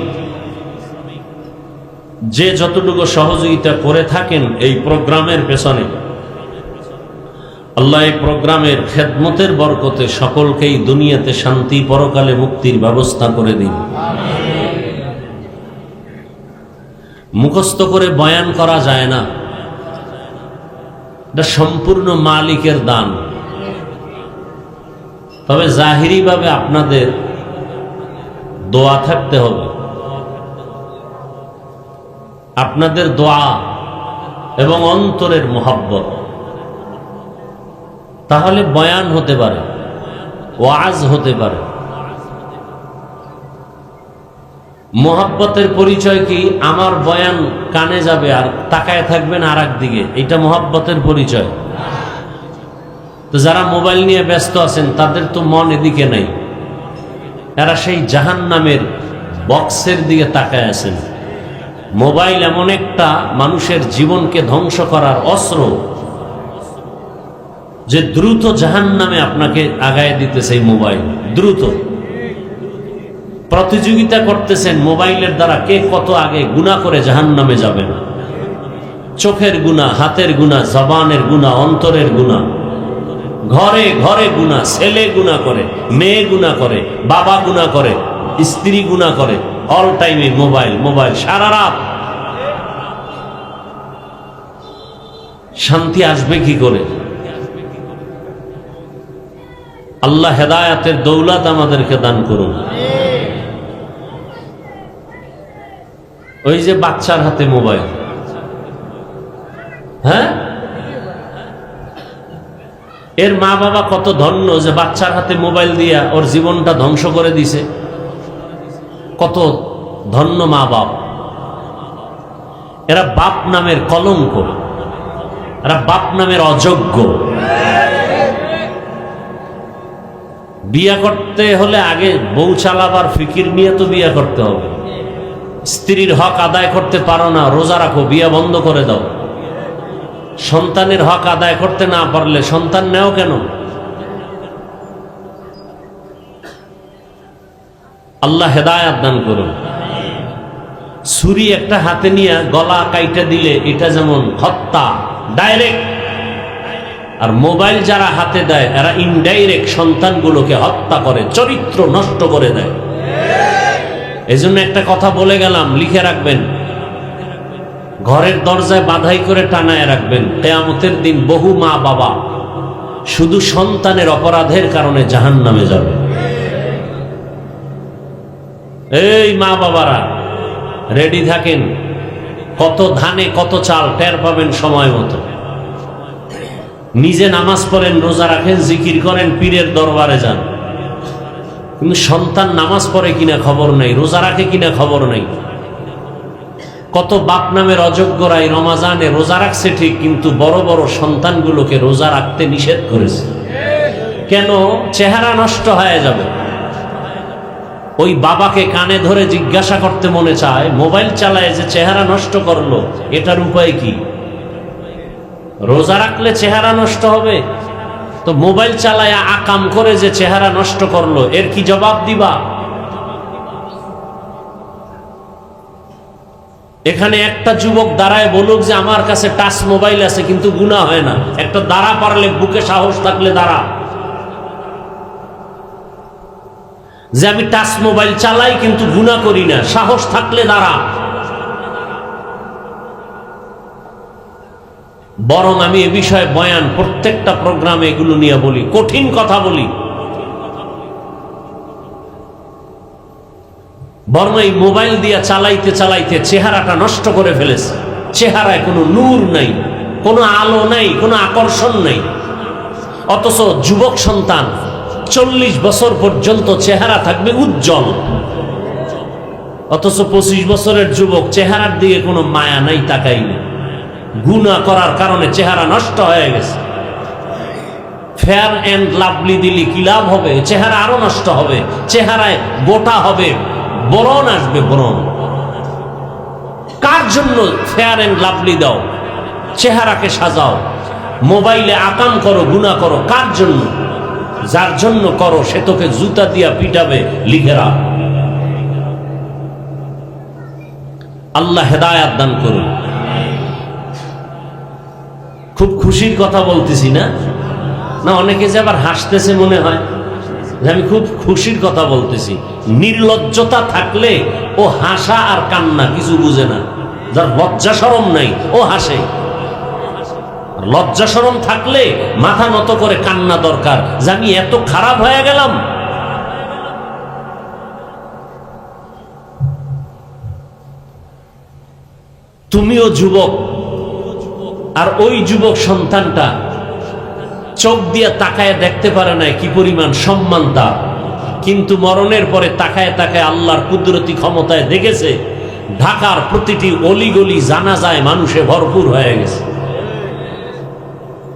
যে যতটুকু সহযোগিতা করে থাকেন এই প্রোগ্রামের পেছনে, আল্লাহ এই প্রোগ্রামের খেদমতের বরকতে সকলকেই দুনিয়াতে শান্তি, পরকালে মুক্তির ব্যবস্থা করে দিন। মুখস্থ করে বয়ান করা যায় না, এটা সম্পূর্ণ মালিকের দান। তবে জাহিরি ভাবে আপনাদের দোয়া থাকতে হবে। আপনাদের দোয়া এবং অন্তরের মোহাব্বত, তাহলে বয়ান হতে পারে, ওয়াজ হতে পারে। মোহাব্বতের পরিচয় কি? আমার বয়ান কানে যাবে আর তাকায় থাকবেন আর একদিকে, এটা মোহাব্বতের পরিচয়। তো যারা মোবাইল নিয়ে ব্যস্ত আছেন তাদের তো মন এদিকে নাই, এরা সেই জাহান্নামের বক্সের দিকে তাকায় আছেন। মোবাইল এমন একটা মানুষের জীবনকে ধ্বংস করার অস্ত্র যে দ্রুত জাহান্নামে আপনাকে আগায় দিতেছে। এই মোবাইল দ্রুত প্রতিযোগিতা করতেছেন মোবাইলের দ্বারা কে কত আগে গুনাহ করে জাহান্নামে যাবেন। চোখের গুনাহ, হাতের গুনাহ, জবানের গুনাহ, অন্তরের গুনাহ, ঘরে ঘরে গুনাহ, ছেলে গুনাহ করে, মেয়ে গুনাহ করে, বাবা গুনাহ করে, স্ত্রী গুনাহ করে, অল টাইমে মোবাইল মোবাইল, সারা রাত। শান্তি আসবে কি করে? আল্লাহ হেদায়াতের দৌলত আমাদেরকে দান করুন। ওই যে বাচ্চার হাতে মোবাইল, হ্যাঁ, এর মা বাবা কত ধন্য যে বাচ্চার হাতে মোবাইল দিয়া ওর জীবনটা ধ্বংস করে দিছে। কত ধন্য মা বাপ। এরা বাপ নামের কলঙ্ক, এরা বাপ নামের অযোগ্য। বিয়া করতে হলে আগে বউ চালাবার ফিকির নিয়ে তো বিয়া করতে হবে। স্ত্রীর হক আদায় করতে পারো না, রোজা রাখো, বিয়া বন্ধ করে দাও। সন্তানের হক আদায় করতে না পারলে সন্তান নেও কেন? আল্লাহ হেদায়াত দান করুন। ছুরি একটা হাতে নিয়ে গলা কাইটা দিলে এটা যেমন হত্যা ডাইরেক্ট, আর মোবাইল যারা হাতে দেয় এরা ইনডাইরেক্ট সন্তানগুলোকে হত্যা করে, চরিত্র নষ্ট করে দেয়। এজন্য একটা কথা বলে গেলাম, লিখে রাখবেন, ঘরের দরজায় বাধাই করে টানায় রাখবেন। কিয়ামতের দিন বহু মা বাবা শুধু সন্তানের অপরাধের কারণে জাহান্নামে যাবে। এই মা বাবারা রেডি থাকেন, কত ধানে কত চাল টের পাবেন সময় মতো। নিজে নামাজ পড়েন, রোজা রাখেন, জিকির করেন, পীরের দরবারে যান, কিন্তু সন্তান নামাজ পড়ে কিনা খবর নাই, রোজা রাখে কিনা খবর নাই। কত বাপ নামের অযোগ্যরাই রমাজানে রোজা রাখছে ঠিক, কিন্তু বড় বড় সন্তানগুলোকে রোজা রাখতে নিষেধ করেছে। কেন? চেহারা নষ্ট হয়ে যাবে। ওই বাবাকে কানে ধরে জিজ্ঞাসা করতে মনে চায়, মোবাইল চালায় যে চেহারা নষ্ট করলো, এটার উপায় কি? রোজা রাখলে চেহারা নষ্ট হবে, তো মোবাইল চালায় আকাম করে যে চেহারা নষ্ট করলো, এর কি জবাব দিবা? এখানে একটা যুবক দাঁড়ায় বলুক যে আমার কাছে টাচ মোবাইল আছে কিন্তু গুনাহ হয় না। একটা দাঁড়া পারলে, বুকে সাহস থাকলে দাঁড়া, যে আমি টাচ মোবাইল চালাই কিন্তু গুনাহ করি না, সাহস থাকলে দাঁড়া। বরং আমি এ বিষয়ে বয়ান প্রত্যেকটা প্রোগ্রামে এগুলো নিয়ে বলি, কঠিন কথা বলি। বরং এই মোবাইল দিয়ে চালাইতে চালাইতে চেহারাটা নষ্ট করে ফেলেছে। চেহারায় কোনো নূর নাই, কোনো আলো নাই, কোনো আকর্ষণ নাই। অথচ যুবক সন্তান 40 বছর পর্যন্ত চেহারা থাকবে উজ্জ্বল, অথচ 25 বছরের যুবক চেহারার দিকে কোনো মায়া নাই, তাকাই নেই। গুনাহ করার কারণে চেহারা নষ্ট হয়ে গেছে। ফেয়ার এন্ড লাভলি দিলে কি লাভ হবে? চেহারা আরো নষ্ট হবে, চেহারায় গোটা হবে, ব্রণ আসবে, ব্রণ। কার জন্য ফেয়ার এন্ড লাভলি দাও? চেহারাকে সাজাও, মোবাইলে আকাম করো, গুনাহ করো, কার জন্য? যার জন্য করো সে তোকে জুতা দিয়া পিটাবে, লিখে রাখ। আল্লাহ হেদায়াত দান করুন। খুব খুশির কথা বলতেছি না? না, অনেকে যে আবার হাসতেছে মনে হয় যে আমি খুব খুশির কথা বলতেছি। নির্লজ্জতা থাকলে ও হাসা আর কান্না কিছু বুঝে না। যার লজ্জা শরম নাই ও হাসে। লজ্জা শরম থাকলে মাথা নত করে কান্না দরকার, যে আমি এত খারাপ হয়ে গেলাম। তুমিও যুবক, আর ওই যুবক সন্তানটা চোখ দিয়ে তাকায় দেখতে পারে না কি পরিমাণ সম্মান তার, কিন্তু মরণের পরে তাকায় তাকায় আল্লাহর কুদরতি ক্ষমতায় দেখেছে ঢাকার প্রতিটি অলিগলি জানাজায় মানুষে ভরপুর হয়ে গেছে।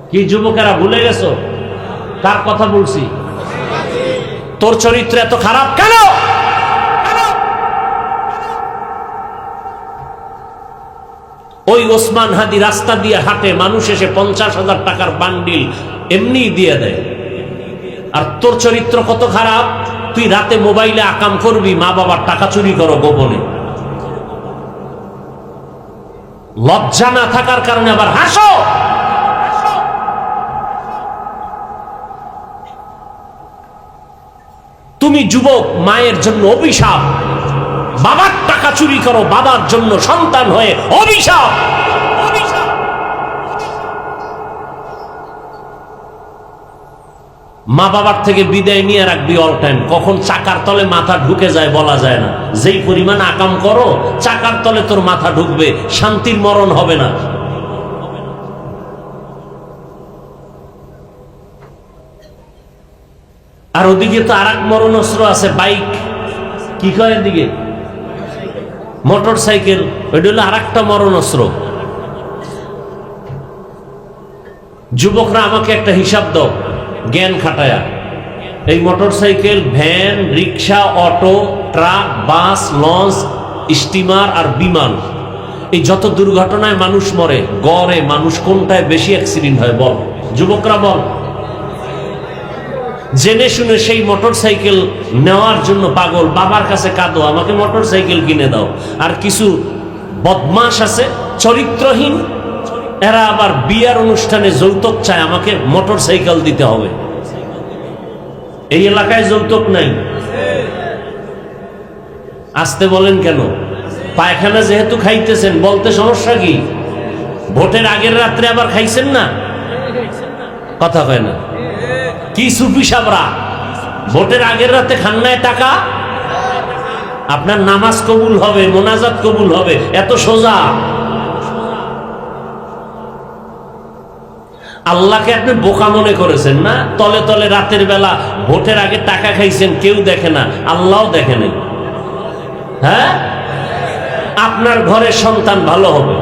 কি যুবকেরা ভুলে গেছো কার কথা বলছি? তোর চরিত্র এত খারাপ কেন? ওই ওসমান হাদি রাস্তা দিয়ে হাঁটে, মানুষ এসে 50,000 টাকার বান্ডিল এমনি দিয়ে দেয়। আর তোর চরিত্র কত খারাপ, তুই রাতে মোবাইলে আকাম করবি, মা বাবার টাকা চুরি করো গোপনে। লজ্জা না থাকার কারণে আবার হাসো। তুমি যুবক, মায়ের জন্য অভিশাপ। বাবার টাকা চুরি করো, বাবার জন্য সন্তান হয়ে অভিশাপ। মা বাবার থেকে বিদায় নিয়ে রাখবি অল টাইম। কখন চাকার তলে মাথা ঢুকে যায় বলা যায় না। যেই পরিমাণ আকাম করো, চাকার তলে তোর মাথা ঢুকবে, শান্তির মরণ হবে না। আর ওদিকে তো আর এক মরণ অস্ত্র আছে, বাইক। কি কয় এদিকে? Motor cycle. ওইটা হলো আর একটা মরণ অস্ত্র। যুবকরা আমাকে একটা হিসাব দাও, জ্ঞান খাটায়া। এই মোটর সাইকেল, ভ্যান, রিক্সা, অটো, ট্রাক, বাস, লঞ্চ, স্টিমার আর বিমান, এই যত দুর্ঘটনায় মানুষ মরে, গড়ে মানুষ কোনটায় বেশি অ্যাক্সিডেন্ট হয় বল? যুবকরা বল। জেনে শুনে সেই মোটর সাইকেল নেওয়ার জন্য পাগল, বাবার কাছে কাঁদো, আমাকে মোটর সাইকেল কিনে দাও। আর কিছু বদমাশ আছে চরিত্রহীন, এরা আবার বিয়ার অনুষ্ঠানে যৌতুক চায়, আমাকে মোটর সাইকেল দিতে হবে। এই এলাকায় যৌতুক নাই। আসতে বলেন কেন? পায়খানা যেহেতু খাইতেছেন, বলতে সমস্যা কি? ভোটের আগের রাত্রে আবার খাইছেন না? কথা কয় না কি সুফি সাবরা? ভোটের আগের রাতে খান নাই টাকা? আপনার নামাজ কবুল হবে, মোনাজাত কবুল হবে, এত সোজা। আল্লাহকে আপনি বোকা মনে করেছেন না? তলে তলে রাতের বেলা ভোটের আগে টাকা খাইছেন, কেউ দেখে না, আল্লাহও দেখে নাই। হ্যাঁ, আপনার ঘরে সন্তান ভালো হবে,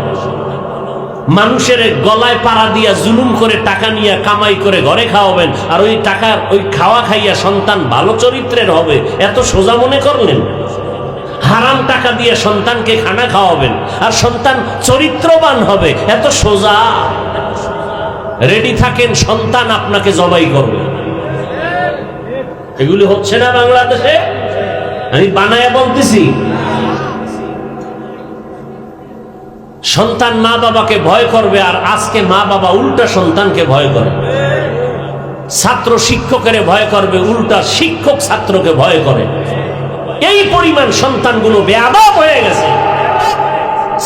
মানুষের গলায় পাড়া দিয়া জুলুম করে টাকা নিয়ে কামাই করে ঘরে খাওয়াবেন, আর ওই টাকা ওই খাওয়া খাইয়া সন্তান ভালো চরিত্রের হবে, এত সোজা মনে করলেন? হারাম টাকা দিয়ে সন্তানকে খানা খাওয়াবেন আর সন্তান চরিত্রবান হবে, এত সোজা? রেডি থাকেন, সন্তান আপনাকে জবাই করবে। এগুলি হচ্ছে না বাংলাদেশে, আমি বানায় বলতেছি। সন্তান মা বাবাকে ভয় করবে, আর আজকে মা বাবা উল্টা সন্তানকে ভয় করে। ছাত্র শিক্ষকের ভয় করবে, উল্টা শিক্ষক ছাত্রকে ভয় করে। এই পরিমাণ সন্তানগুলো বেয়াদব হয়ে গেছে,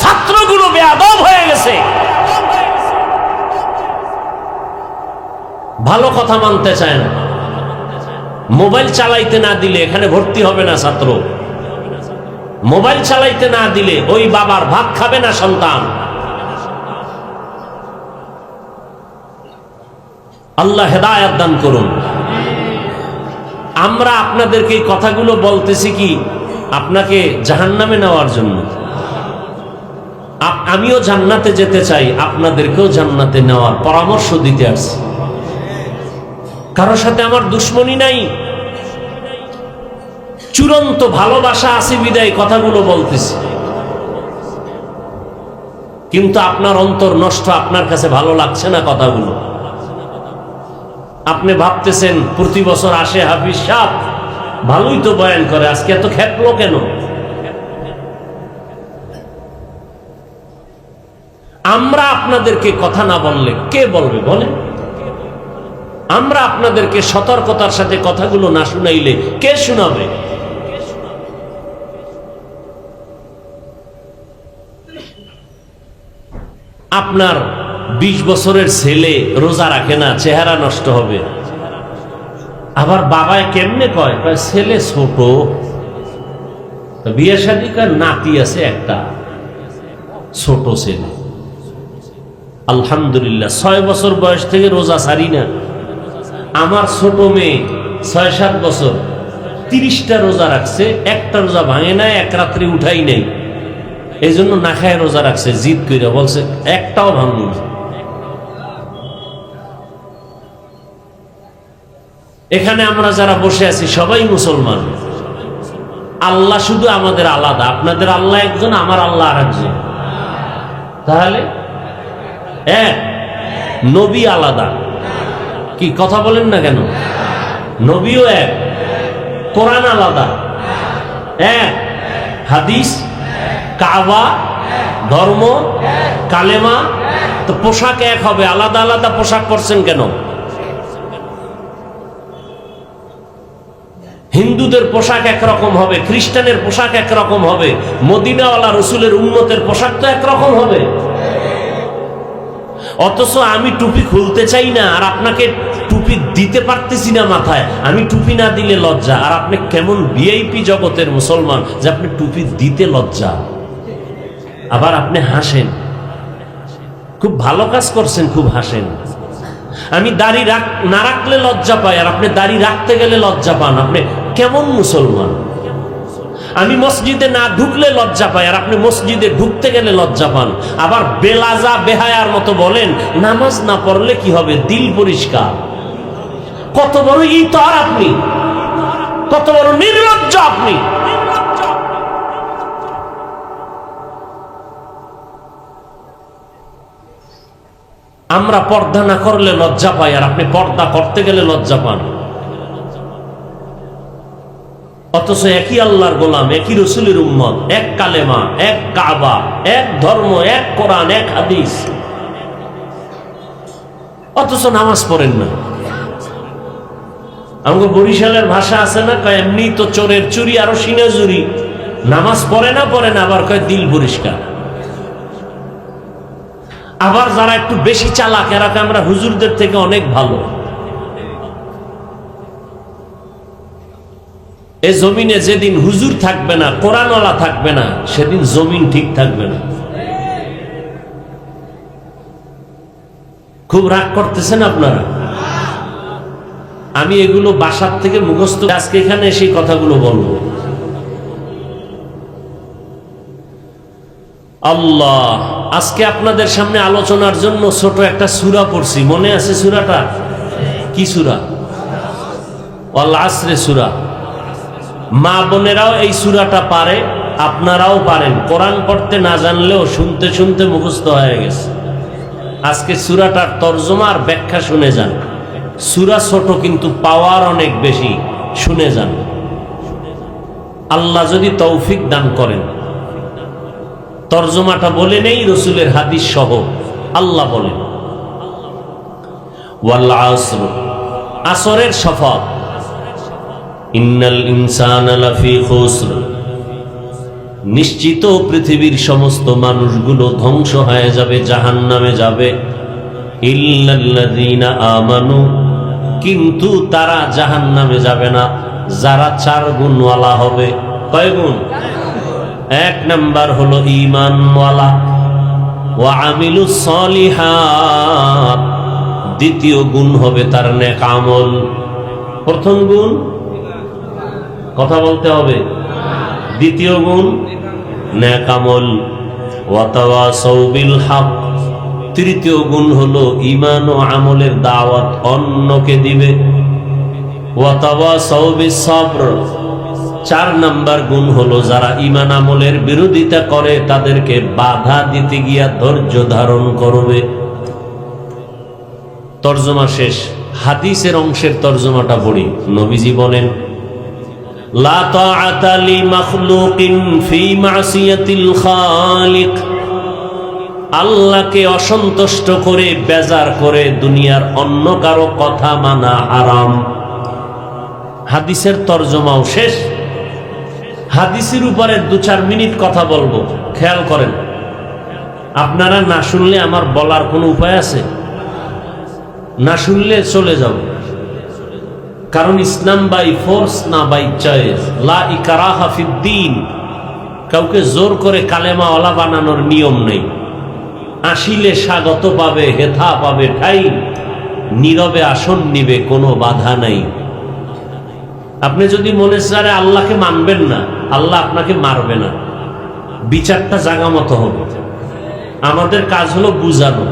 ছাত্রগুলো বেয়াদব হয়ে গেছে। ভালো কথা মানতে চায় না। মোবাইল চালাইতে না দিলে এখানে ভর্তি হবে না ছাত্র। মোবাইল চালাইতে না দিলে ওই বাবার ভাত খাবে না সন্তান। আল্লাহ হেদায়েত দান করুন। আমরা আপনাদেরকে এই কথাগুলো বলতেছি কি আপনাকে জাহান্নামে নেওয়ার জন্য? আমিও জান্নাতে যেতে চাই, আপনাদেরকেও জান্নাতে নেওয়ার পরামর্শ দিতে আসছি। কারোর সাথে আমার দুশ্মনী নাই, চূড়ান্ত ভালোবাসা আছে বিদায় কথাগুলো বলতেছি। কিন্তু আপনার অন্তর নষ্ট, আপনার কাছে ভালো লাগছে না কথাগুলো। আপনি ভাবতেছেন প্রতি বছর আসে হাফিজ সাহেব, ভালোই তো বয়ান করে, আজকে এত খেপলো কেন? আমরা আপনাদেরকে কথা না বললে কে বলবে বলেন? আমরা আপনাদেরকে সতর্কতার সাথে কথাগুলো না শুনাইলে কে শুনাবে? আপনার 20 বছরের ছেলে রোজা রাখে না, চেহারা নষ্ট হবে। আবার বাবায় কেমনে কয়, ছেলে ছোট, বিয়ে শাদী কার নাতি আছে একটা, ছোট ছেলে। আলহামদুলিল্লাহ 6 বছর বয়স থেকে রোজা ছাড়ি না। আমার ছোট মেয়ে 6-7 বছর 30টা রোজা রাখছে, একটা রোজা ভাঙে নাই, এক রাত্রে উঠাই নাই। এই জন্য না খায় রোজা রাখছে, জিদ করে বলছে একটাও ভাঙব না। এখানে আমরা যারা বসে আছি সবাই মুসলমান। আল্লাহ শুধু আমাদের আলাদা, আপনাদের আল্লাহ একজন, আমার আল্লাহ আর একজন। তাহলে এক, নবী আলাদা। কি কথা বলেন না কেন? নবীও এক, কোরআন আলাদা, এক হাদিস, কাবা, ধর্ম, কালেমা। তো পোশাক এক হবে, আলাদা আলাদা পোশাক পরছেন কেন? হিন্দুদের পোশাক একরকম হবে, খ্রিস্টানের পোশাক একরকম হবে, মদিনাওয়ালা রসুলের উম্মতের পোশাক তো একরকম হবে। অথচ আমি টুপি খুলতে চাই না, আর আপনাকে টুপি দিতে পারতেছি না মাথায়। আমি টুপি না দিলে লজ্জা, আর আপনি কেমন ভিআইপি জগতের মুসলমান যে আপনি টুপি দিতে লজ্জা, আবার আপনি হাসেন। খুব ভালো কাজ করছেন, খুব হাসেন। আমি দাড়ি না রাখলে লজ্জা পাই, আর আপনি দাড়ি রাখতে গেলে লজ্জা পান। আপনি কেমন মুসলমান? আমি মসজিদে না ঢুকলে লজ্জা পাই, আর আপনি মসজিদে ঢুকতে গেলে লজ্জা পান। আবার বেলাজা বেহায়ার মতো বলেন নামাজ না পড়লে কি হবে, দিল পরিষ্কার। কত বড় ইতর আপনি, কত বড় নির্লজ্জ আপনি। আমরা পর্দা না করলে লজ্জা পাই, আর আপনি পর্দা করতে গেলে লজ্জা পান। অথচ একই আল্লাহর গোলাম, একই রসুলের উম্মত, এক কালেমা, এক কাবা, এক ধর্ম, এক কোরআন, এক হাদিস, অথচ নামাজ পড়েন না। আমাকে বরিশালের ভাষা আছে না, কয় এমনি তো চোরের চুরি আরো সিনে চুরি। নামাজ পড়ে না, আবার কয় দিল পরিষ্কার। আবার যারা একটু বেশি চালাক, এরা আমরা হুজুরদের থেকে অনেক ভালো। এ জমিনে যেদিন হুজুর থাকবে না, কোরআনওয়ালা থাকবে না, সেদিন জমিন ঠিক থাকবে না। খুব রাগ করতেছেন আপনারা। আমি এগুলো বাসার থেকে মুখস্থ, আজকে এখানে এসে কথাগুলো বলবো। আল্লাহ, আজকে আপনাদের সামনে আলোচনার জন্য ছোট একটা সূরা পড়ছি, মনে আছে সূরাটা? কি সূরা? ওয়াল আসরে সূরা। মা বোনেরাও এই সূরাটা পারে, আপনারাও পারেন। কোরআন পড়তে না জানলেও শুনতে শুনতে মুখস্থ হয়ে গেছে। আজকে সূরাটার তরজমা আর ব্যাখ্যা শুনে যান। সূরা ছোট কিন্তু পাওয়ার অনেক বেশি, শুনে যান। আল্লাহ যদি তৌফিক দান করেন। তরজমাটা বলে নেই রসুলের হাদিস সহ। আল্লাহ বলেন ওয়াল আসর, আসরের শপথ, ইন্নাল ইনসানা লাফি খুসর, নিশ্চিত পৃথিবীর সমস্ত মানুষগুলো ধ্বংস হয়ে যাবে, জাহান্নামে যাবে। ইল্লাল্লাযীনা আমানু, কিন্তু তারা জাহান্নামে যাবে না যারা 4 গুণওয়ালা হবে। কয় গুণ? 1 নাম্বার হলো ঈমানওয়ালা, ওয়া আমিলুস সলিহাত। দ্বিতীয় গুণ হবে তার নেক আমল। প্রথম গুণ কথা বলতে হবে, দ্বিতীয় গুণ নেক আমল। ওয়া তাওয়াসাউ বিল হক, তৃতীয় গুণ হলো ঈমান ও আমলের দাওয়াত অন্যকে দিবে। ওয়া তাওয়াসাউ বিস সবর, 4 নাম্বার গুণ হলো যারা ঈমান আমলের বিরোধিতা করে তাদেরকে বাধা দিতে গিয়া ধৈর্য ধারণ করবে। তরজমা শেষ। হাদিসের অংশের তরজমাটা পড়ি। নবীজি বলেন লা তাআতা লি মাখলুকিন ফি মাসিয়াতিল খালিক, আল্লাহকে অসন্তুষ্ট করে বেজার করে দুনিয়ার অন্য কারো কথা মানা হারাম। হাদিসের তরজমাও শেষ। হাদিসের উপরে 2-4 মিনিট কথা বলবো, খেয়াল করেন। আপনারা না শুনলে আমার বলার কোনো উপায় আছে? না শুনলে চলে যাব। কারণ ইসলাম বাই ফোর্স না বাই চয়েস। লা ইকরাহা ফিদ্দীন, কাউকে জোর করে কালেমাওয়ালা বানানোর নিয়ম নেই। আসিলে স্বাগত পাবে, হেথা পাবে ঠাই, নীরবে আসন নিবে, কোনো বাধা নাই। আপনি যদি মনে চান আল্লাহকে মানবেন না, আল্লাহ আপনাকে মারবে না। বিচারটা জায়গা মতো হবে। আমাদের কাজ হলো বুঝানো।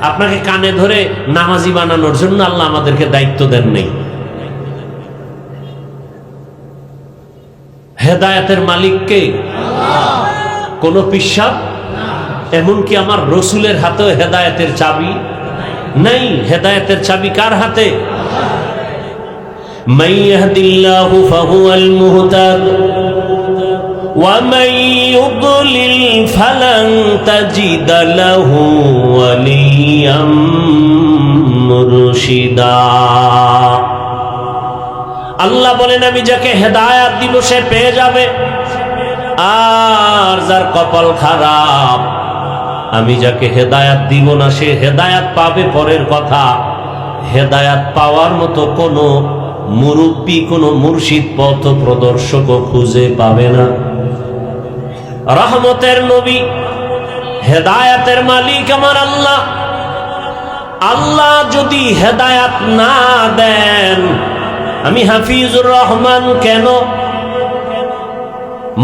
আপনাকে কানে ধরে নামাজি বানানোর জন্য আল্লাহ আমাদেরকে দায়িত্ব দেন নাই। হেদায়েতের মালিক কে? কোন পিশাব? এমনকি আমার রসুলের হাতেও হেদায়েতের চাবি নাই। হেদায়েতের চাবি কার হাতে? মান ইয়াহদিল্লাহু ফাহুয়াল মুহতাদ ওয়া মান ইউদ্লিল ফালান তাজিদা লাহু ওয়ালিয়াম মুরশিদা। আল্লাহ বলেন, আমি যাকে হেদায়েত দিব সে পেয়ে যাবে, আর যার কপাল খারাপ, আমি যাকে হেদায়েত দিব না সে হেদায়েত পাবে পরের কথা। হেদায়েত পাওয়ার মতো কোনো মুরব্বী, কোনো মুর্শিদ, পথ প্রদর্শক খুঁজে পাবে না। রহমতের নবী, হেদায়েতের মালিক আমার আল্লাহ। আল্লাহ যদি হেদায়েত না দেন, আমি হাফিজুর রহমান কেন,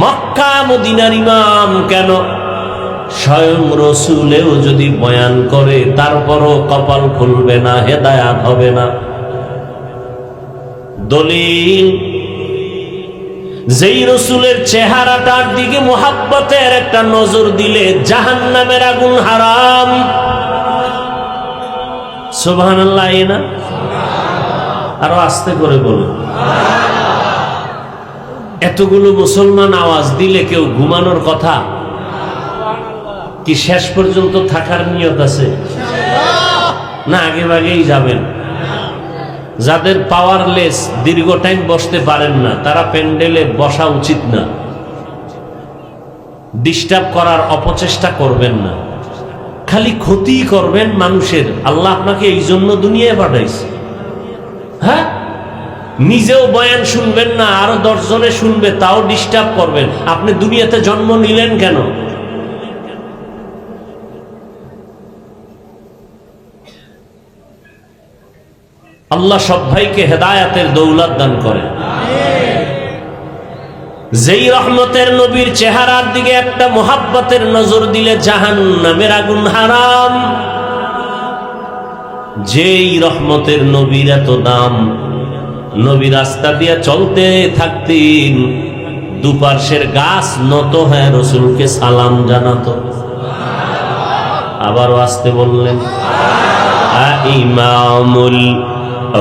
মক্কা মদিনার ইমাম কেন, স্বয়ং রসুলেও যদি বয়ান করে তারপরও কপাল খুলবে না, হেদায়াত হবে না। দলিল, যেই রসুলের চেহারাটার দিকে মুহাব্বতের একটা নজর দিলে জাহান্নামের আগুন হারাম। সুবহানাল্লাহ। এই না, আরো আস্তে করে বলো। এতগুলো মুসলমান আওয়াজ দিলে কেউ ঘুমানোর কথা কি? শেষ পর্যন্ত থাকার নিয়ত আছে না? আগে আগেই যাবেন। যাদের পাওয়ারলেস, দীর্ঘ টাইম বসতে পারেন না, তারা প্যান্ডেলে বসা উচিত না। ডিস্টার্ব করার অপচেষ্টা করবেন না, খালি ক্ষতি করবেন মানুষের। আল্লাহ আপনাকে এই জন্য দুনিয়ায় পাঠাইছে। হ্যাঁ, নিজেও বয়ান শুনবেন না, আরো 10 জনে শুনবে, তাও ডিস্টার্ব করবেন। আপনি দুনিয়াতে জন্ম নিলেন কেন? আল্লাহ সব ভাইকে হেদায়েতের দৌলত দান করেন। যেই রহমতের নবীর চেহারার দিকে একটা মোহাব্বতের নজর দিলে জাহান্নামের আগুন হারাম। যেই রহমতের নবীর এত দাম, নবী রাস্তা দিয়ে চলতে থাকতেন, দুপার্শ্বের গাছ নত হয়ে রসুলকে সালাম জানাতো। আবারও আসতে বললেন, ইমামুল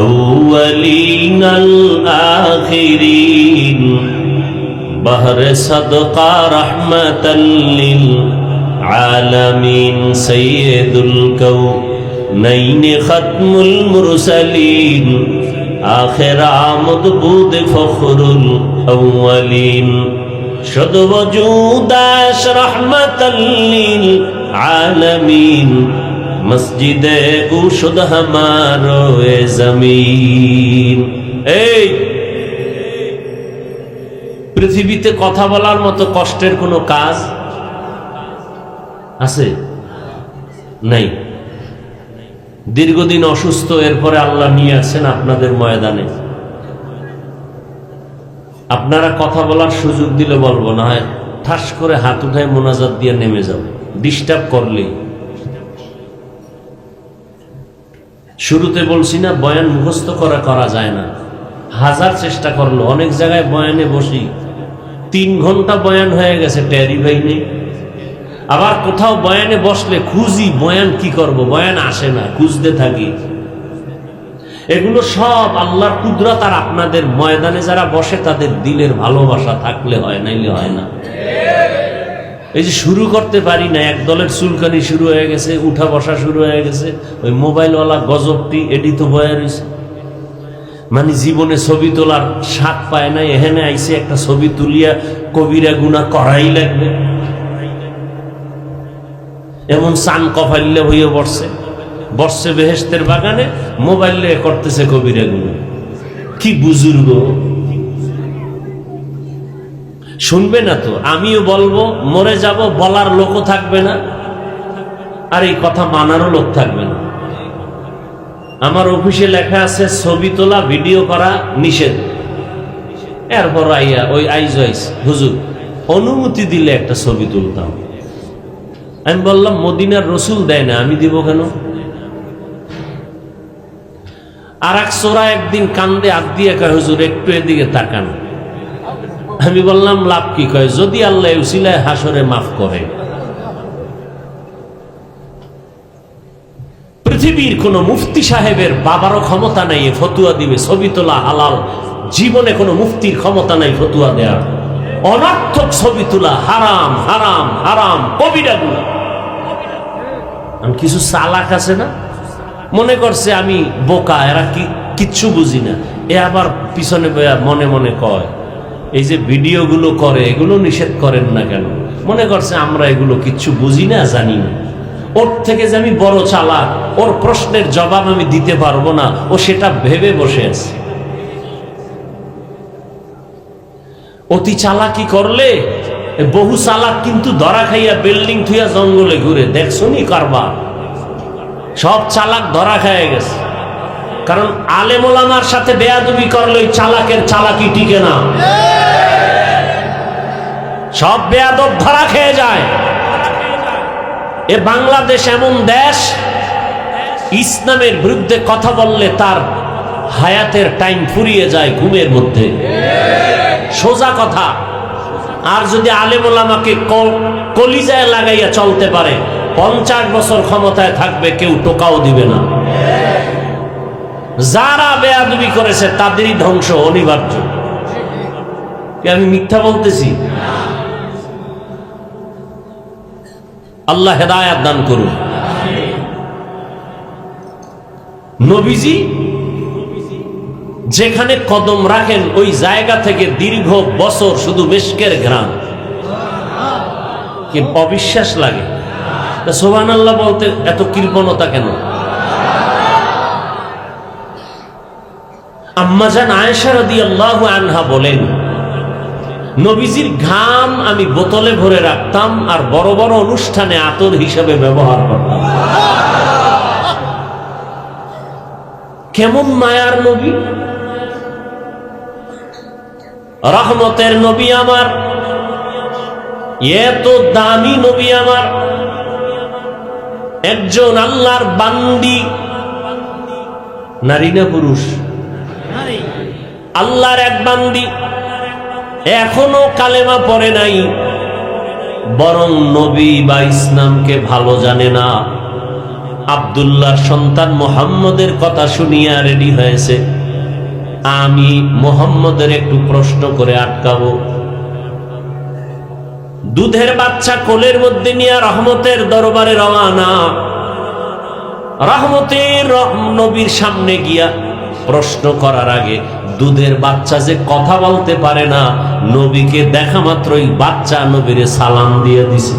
আউয়ালিন আল আখিরিন বহরে সদকা রহমাতাল লিল আলামিন সাইয়্যিদুল কাউনাইন খাতমুল মুরসালিন আখির আমদ বুদ ফখরুল আউয়ালিন শুদ ওজুদাশ রহমাতাল লিল আলামিন মসজিদে উশুদ হামারো এ জমিন। এই পৃথিবীতে কথা বলার মতো কষ্টের কোনো কাজ আছে? নাই। দীর্ঘদিন অসুস্থ, এরপরে আল্লাহ নিয়ে আসেন আপনাদের ময়দানে। আপনারা কথা বলার সুযোগ দিলে বলবো না, হয় ঠাস করে হাত উঠায় মোনাজাত দিয়ে নেমে যাও। ডিস্টার্ব করলে, শুরুতে বলছি না, বয়ান মুখস্থ করা যায় না। হাজার চেষ্টা করলো, অনেক জায়গায় বয়ানে বসি 3 ঘন্টা বয়ান হয়ে গেছে, টেরি ভাই নেই। আবার কোথাও বয়ানে বসলে খুঁজি বয়ান কি করব, বয়ান আসে না, খুঁজতে থাকি। এগুলো সব আল্লাহর কুদরত। আর আপনাদের ময়দানে যারা বসে তাদের দিলের ভালোবাসা থাকলে হয়, নাইলে হয় না। এই যে শুরু করতে পারি না, এক দলের চুলকানি শুরু হয়ে গেছে, উঠা বসা শুরু হয়ে গেছে। ওই মোবাইলওয়ালা গজবটি এডি তো বয়া রয়েছে, মানে জীবনে ছবি তোলার স্বাদ পায় না, এখানে আইসে একটা ছবি তুলিয়া কবিরা গুনাহ করাই লাগবে, এমন চান কফাইলে হয়ে বসছে বেহেশতের বাগানে, মোবাইল করতেছে কবিরা গুনাহ। কি বুজুর্গ, শুনবে না তো। আমিও বলবো, মরে যাব, বলার লোকও থাকবে না, আর এই কথা মানারও লোক থাকবে না। আমার অফিসে লেখা আছে ছবি তোলা ভিডিও করা নিষেধ। এরপর আইয়া ওই আইজ হুজুর অনুমতি দিলে একটা ছবি তুলতাম। আমি বললাম, মদিনার রসুল দেয় না, আমি দিব কেন? আর এক চোরা একদিন কান্দে হাত দিয়ে কয়, হুজুর একটু এদিকে তাকান। আমি বললাম, লাভ কি? কয়, যদি আল্লাহ উসিলায় হাসরে মাফ করে। পৃথিবীর কোন মুফতি সাহেবের বাবারও ক্ষমতা নাই এ ফতুয়া দিবে ছবি তোলা হালাল। জীবনে কোনো মুফতির ক্ষমতা নাই ফতুয়া দেওয়ার। অনর্থক ছবি তোলা হারাম হারাম হারাম কবিরা গুনাহ। কিছু চালাক আছে না, মনে করছে আমি বোকা, এরা কিচ্ছু বুঝি না, এ আবার পিছনে মনে মনে কয় এই যে ভিডিওগুলো করে এগুলো নিষেধ করেন না কেন? মনে করছে আমরা এগুলো কিচ্ছু বুঝি না, জানি না। ওর থেকে যে আমি বড় চালাক, ওর প্রশ্নের জবাব আমি দিতে পারবো না, ও সেটা ভেবে বসে আছে। অতি চালাকি করলে বহু চালাক কিন্তু ধরা খাইয়া বিল্ডিং থুইয়া জঙ্গলে ঘুরে, দেখছো নি কারবার? সব চালাক ধরা খাইয়া গেছে, কারণ আলেম ওলামার সাথে বেয়াদবি করলে ওই চালাকের চালাকি টিকে না। সব বেয়াদব ধরা খেয়ে যায়। এ বাংলাদেশ এমন দেশ, ইসলামের বিরুদ্ধে কথা বললে তার হায়াতের টাইম ফুরিয়ে যায় ঘুমের মধ্যে, সোজা কথা। আর যদি আলেম ওলামাকে কলিজায় লাগাইয়া চলতে পারে, 50 বছর ক্ষমতায় থাকবে, কেউ টোকাও দিবে না। যারা বেয়াদবি করেছে তাদেরই ধ্বংস অনিবার্য। আমি মিথ্যা বলতেছি? আল্লাহ হেদায়েত দান করুন। নবীজি যেখানে কদম রাখেন ওই জায়গা থেকে দীর্ঘ বছর শুধু মিশকের ঘ্রাণ। কি অবিশ্বাস লাগে? সুবহানাল্লাহ বলতে এত কৃপণতা কেন? আম্মাজান আয়েশা রাদিয়াল্লাহু আনহা বলেন, নবীজির ঘাম আমি বোতলে ভরে রাখতাম আর বড় বড় অনুষ্ঠানে আতর হিসেবে ব্যবহার করতাম। কেমন মায়ার নবী, রহমতের নবী আমার, এত দামি নবী আমার, একজন আল্লাহর বান্দি। নারী না পুরুষ? আল্লাহর এক বান্দি, এখনো কালেমা পড়ে নাই, বরং নবী বা ইসলামকে ভালো জানে না। আব্দুল্লাহর সন্তান মুহাম্মদের কথা শুনিয়া রেডি হয়েছে, আমি মুহাম্মদের একটু প্রশ্ন করে আটকাবো। দুধের বাচ্চা কোলের মধ্যে নিয়ে রহমতের দরবারে রওনা। রহমতের নবীর সামনে গিয়া প্রশ্ন করার আগে দুধের বাচ্চা যে কথা বলতে পারে না, নবীকে দেখা মাত্রই বাচ্চা নবীরে সালাম দিয়ে দিছে।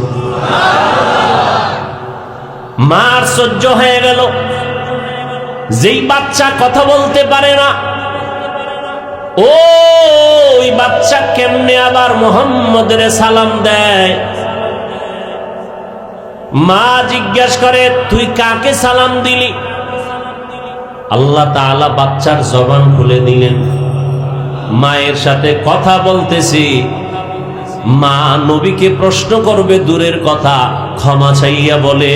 মার সহ্য হয়ে গেল, যেই বাচ্চা কথা বলতে পারে না, ওই বাচ্চা কেমনে আবার মুহাম্মদের সালাম দেয়? মা জিজ্ঞাসা করে, তুই কাকে সালাম দিলি? আল্লাহ তাআলা বাচ্চার জবান খুলে দিলেন। মায়ের সাথে কথা বলতেছি, মা নবীকে প্রশ্ন করবে দূরের কথা, ক্ষমা চাইয়া বলে,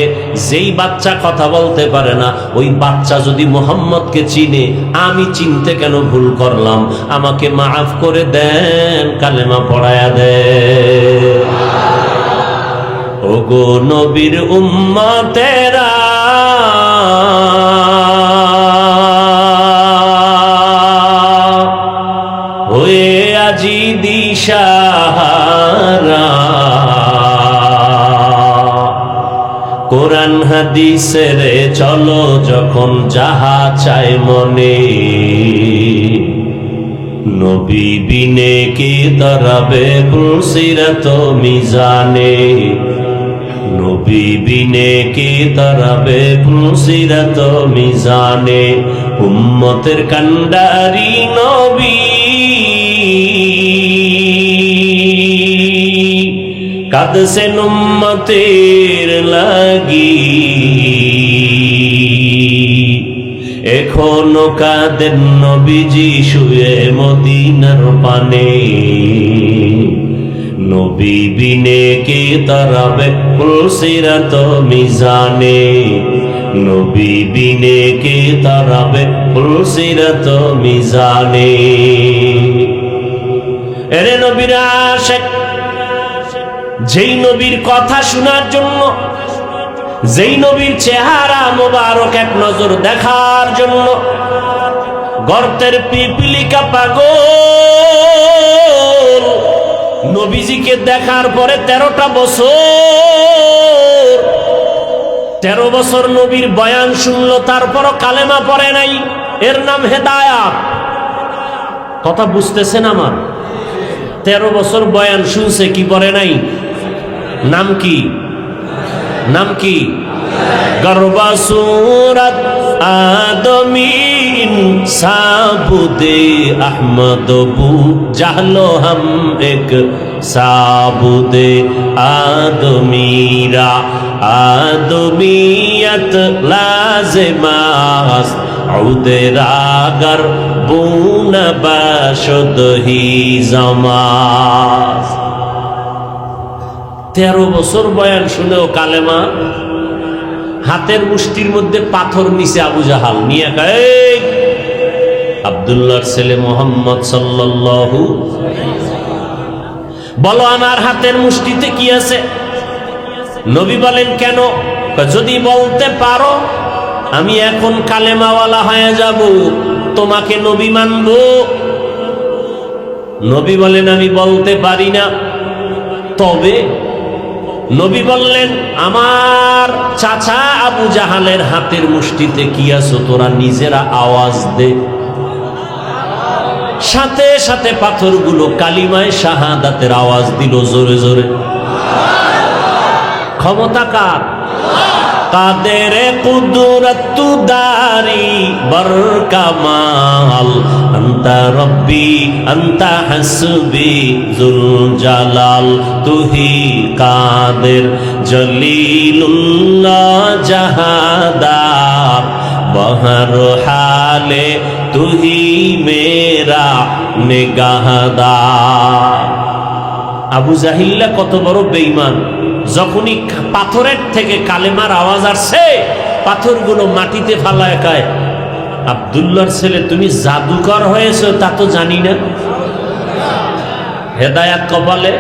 যেই বাচ্চা কথা বলতে পারে না, ওই বাচ্চা যদি মুহাম্মদকে চিনে, আমি চিনতে কেন ভুল করলাম? আমাকে মাফ করে দেন, কালেমা পড়ায়া দেন। ওগো নবীর উম্মতেরা, হয়ে আজি দিশাহারা, কোরআন হাদিসের চলো যখন যাহা চায় মনে, নবী বিনে কে দাঁড়াবে পুলসিরাত মিজানে, নবী বিনে কে দাঁড়াবে পুলসিরাত মিজানে। উম্মতের কান্ডারি নবী, কাঁদছেন উম্মতের লাগি, এখনো কাঁদেন নবীজি শুয়ে মদিনার পানে, নবী বিনে কে দাঁড়াবে পুলসিরাত মিজানে, নবী বিনে কে দাঁড়াবে পুলসিরাত মিজানে। এরে নবীর আশিক, যেই নবীর কথা শোনার জন্য যেই নবীর চেহারা মোবারক এক নজর দেখার জন্য গর্তের পিপিলিকা পাগল নবীজিকে দেখার পরে 13টা বছর 13 বছর নবীর বয়ান শুনলো, তারপরও কালেমা পড়ে নাই। এর নাম হেদায়াত। কথা বুঝতেছেন আমার? 13 বছর বয়ান শুনছে, কি পড়ে নাই? নাম কি? নাম কি? গর্বা সুরত আদমিন সাবুদে আহমদ বু জাহলো হাম এক সাবুদে আদমিরা আদমিয়ত লাজমাস উদরাগর বুন বাশদ হি জামাস। 13 বছর বয়ান শুনেও কালেমা। হাতের মুষ্টির মধ্যে পাথর নিচে আবু জাহাল নিয়ে কয়, আব্দুল্লাহর ছেলে মুহাম্মদ সাল্লাল্লাহু, বলো আমার হাতের মুষ্টিতে কি আছে? নবী বলেন কেন? যদি বলতে পারো আমি এখন কালেমাওয়ালা হয়ে যাব, তোমাকে নবী মানব। নবী বলেন আমি বলতে পারি না। তবে নবী বললেন আমার চাচা আবু জাহালের হাতের মুষ্টিতে কি আছে তোরা নিজেরা আওয়াজ দে। সাথে সাথে পাথরগুলো কালিমায়ে শাহাদাতের আওয়াজ দিল জোরে জোরে। ক্ষমতা কার? কাদের কুদরত দারি বরকামাল আনতা রব্বি আনতা হাসবি জুল জালাল তুহি কাদের জলিলুল্লাহ জাহাদার বহর হালে তুহি মেরা নিগাহদার। আবু জাহিল্লা কত বড় বেঈমান! যখনই পাথরের থেকে কালেমার আওয়াজ আসছে পাথরগুলো মাটিতে ফালায় কায়, আব্দুল্লাহর ছেলে তুমি জাদুকর হয়েছো তা তো জানি না। হেদায়াত কপালে।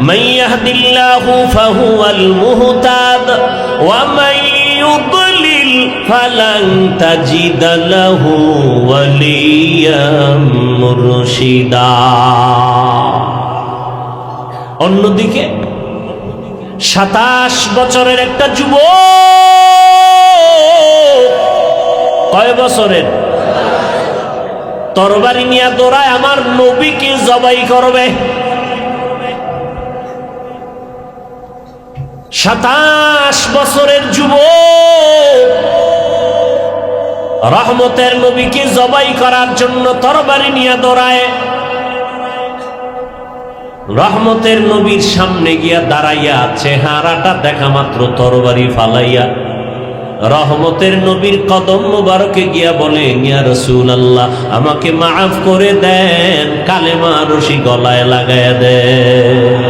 মান ইয়াহদিল্লাহু ফাহুয়াল মুহতাদ ওয়া মান ইউদ্লিল ফালান তাজিদ লাহু ওয়ালিয়াম মুরশিদা। অন্যদিকে 27 বছরের একটা যুবক, কয় বছরের? তরবারি নিয়ে দৌড়ায় আমার নবীকে জবাই করবে। 27 বছরের যুবক রহমতের নবীকে জবাই করার জন্য তরবারি নিয়ে দৌড়ায়। রহমতের নবীর সামনে গিয়া দাঁড়াইয়া চেহারাটা দেখা মাত্র তরবারি ফালাইয়া রহমতের নবীর কদম মুবারকে গিয়া বলে, ইয়া রাসূলুল্লাহ আমাকে মাফ করে দেন, কালেমা রশি গলায় লাগায়া দেন।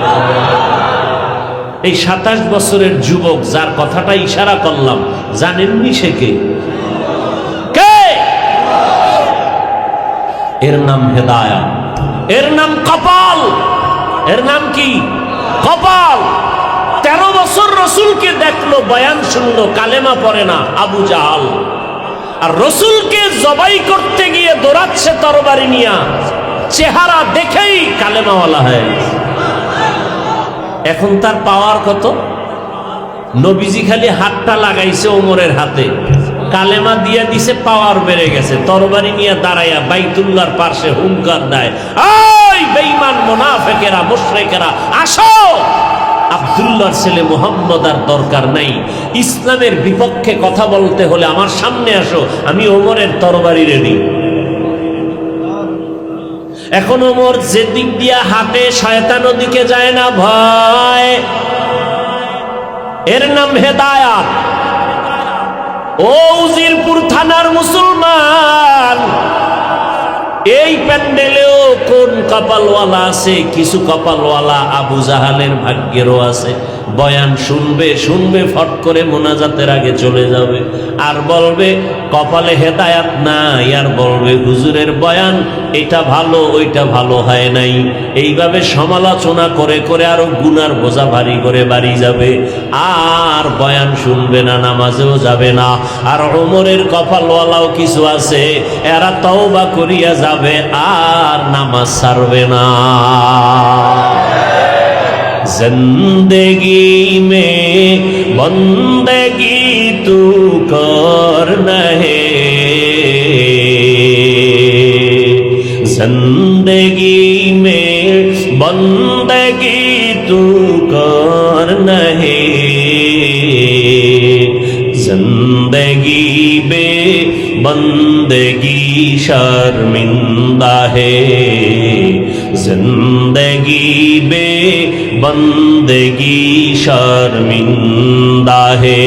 এই 27 বছরের যুবক যার কথাটা ইশারা করলাম, জানেননি সে কে? এর নাম হেদায়াত, এর নাম কপাল, এর নাম কি? কপাল। 13 বছর রসুলকে দেখলো, বয়ান শুনলো, কালেমা পড়ে না আবু জাহাল, আর রসুলকে জবাই করতে গিয়ে দৌড়াচ্ছে তরবারি নিয়া, চেহারা দেখেই কালেমাওয়ালা হয়ে গেছে। এখন তার পাওয়ার কত? নবীজি খালি হাতটা লাগাইছে ওমরের হাতে, কালেমা দিয়ে দিছে, পাওয়ার বেড়ে গেছে। তরবারি নিয়ে দাঁড়াইয়া বাইতুল্লাহর পাশে হুঙ্কার দেয়, ওই বেঈমান মুনাফিকেরা মুশরিকেরা আসো, আব্দুল্লাহর ছেলে মুহাম্মদ আর দরকার নাই। ইসলামের বিপক্ষে কথা বলতে হলে আমার সামনে আসো, আমি ওমরের তরবারি রেডি। এখন ওমর যেদিক দিয়া হাঁটে শয়তান ওদিকে যায় না, ভয়। এর নাম হেদায়াত। ও উজিরপুর থানার মুসলমান, এই প্যান্ডেলেও কোন কপালওয়ালা আছে, কিছু কপালওয়ালা আবু জাহালের ভাগ্যেরও আছে। বয়ান শুনবে শুনবে, ফট করে মোনাজাতের আগে চলে যাবে, আর বলবে কপালে হেদায়াত নাই, আর বলবে হুজুরের বয়ান এটা ভালো ওইটা ভালো হয় নাই। এইভাবে সমালোচনা করে করে আরো গুনার বোঝা ভারী করে বাড়ি যাবে, আর বয়ান শুনবে না, নামাজেও যাবে না। আর ওমরের কপালওয়ালাও কিছু আছে, এরা তওবা করিয়া যাবে আর নামাজ ছাড়বে না। जिंदगी में बंदगी तू करना है, जिंदगी में बंदगी तू करना है, जिंदगी में बंदगी शर्मिंदा है, जिंदगी बे बंदगी शर्मिंदा है।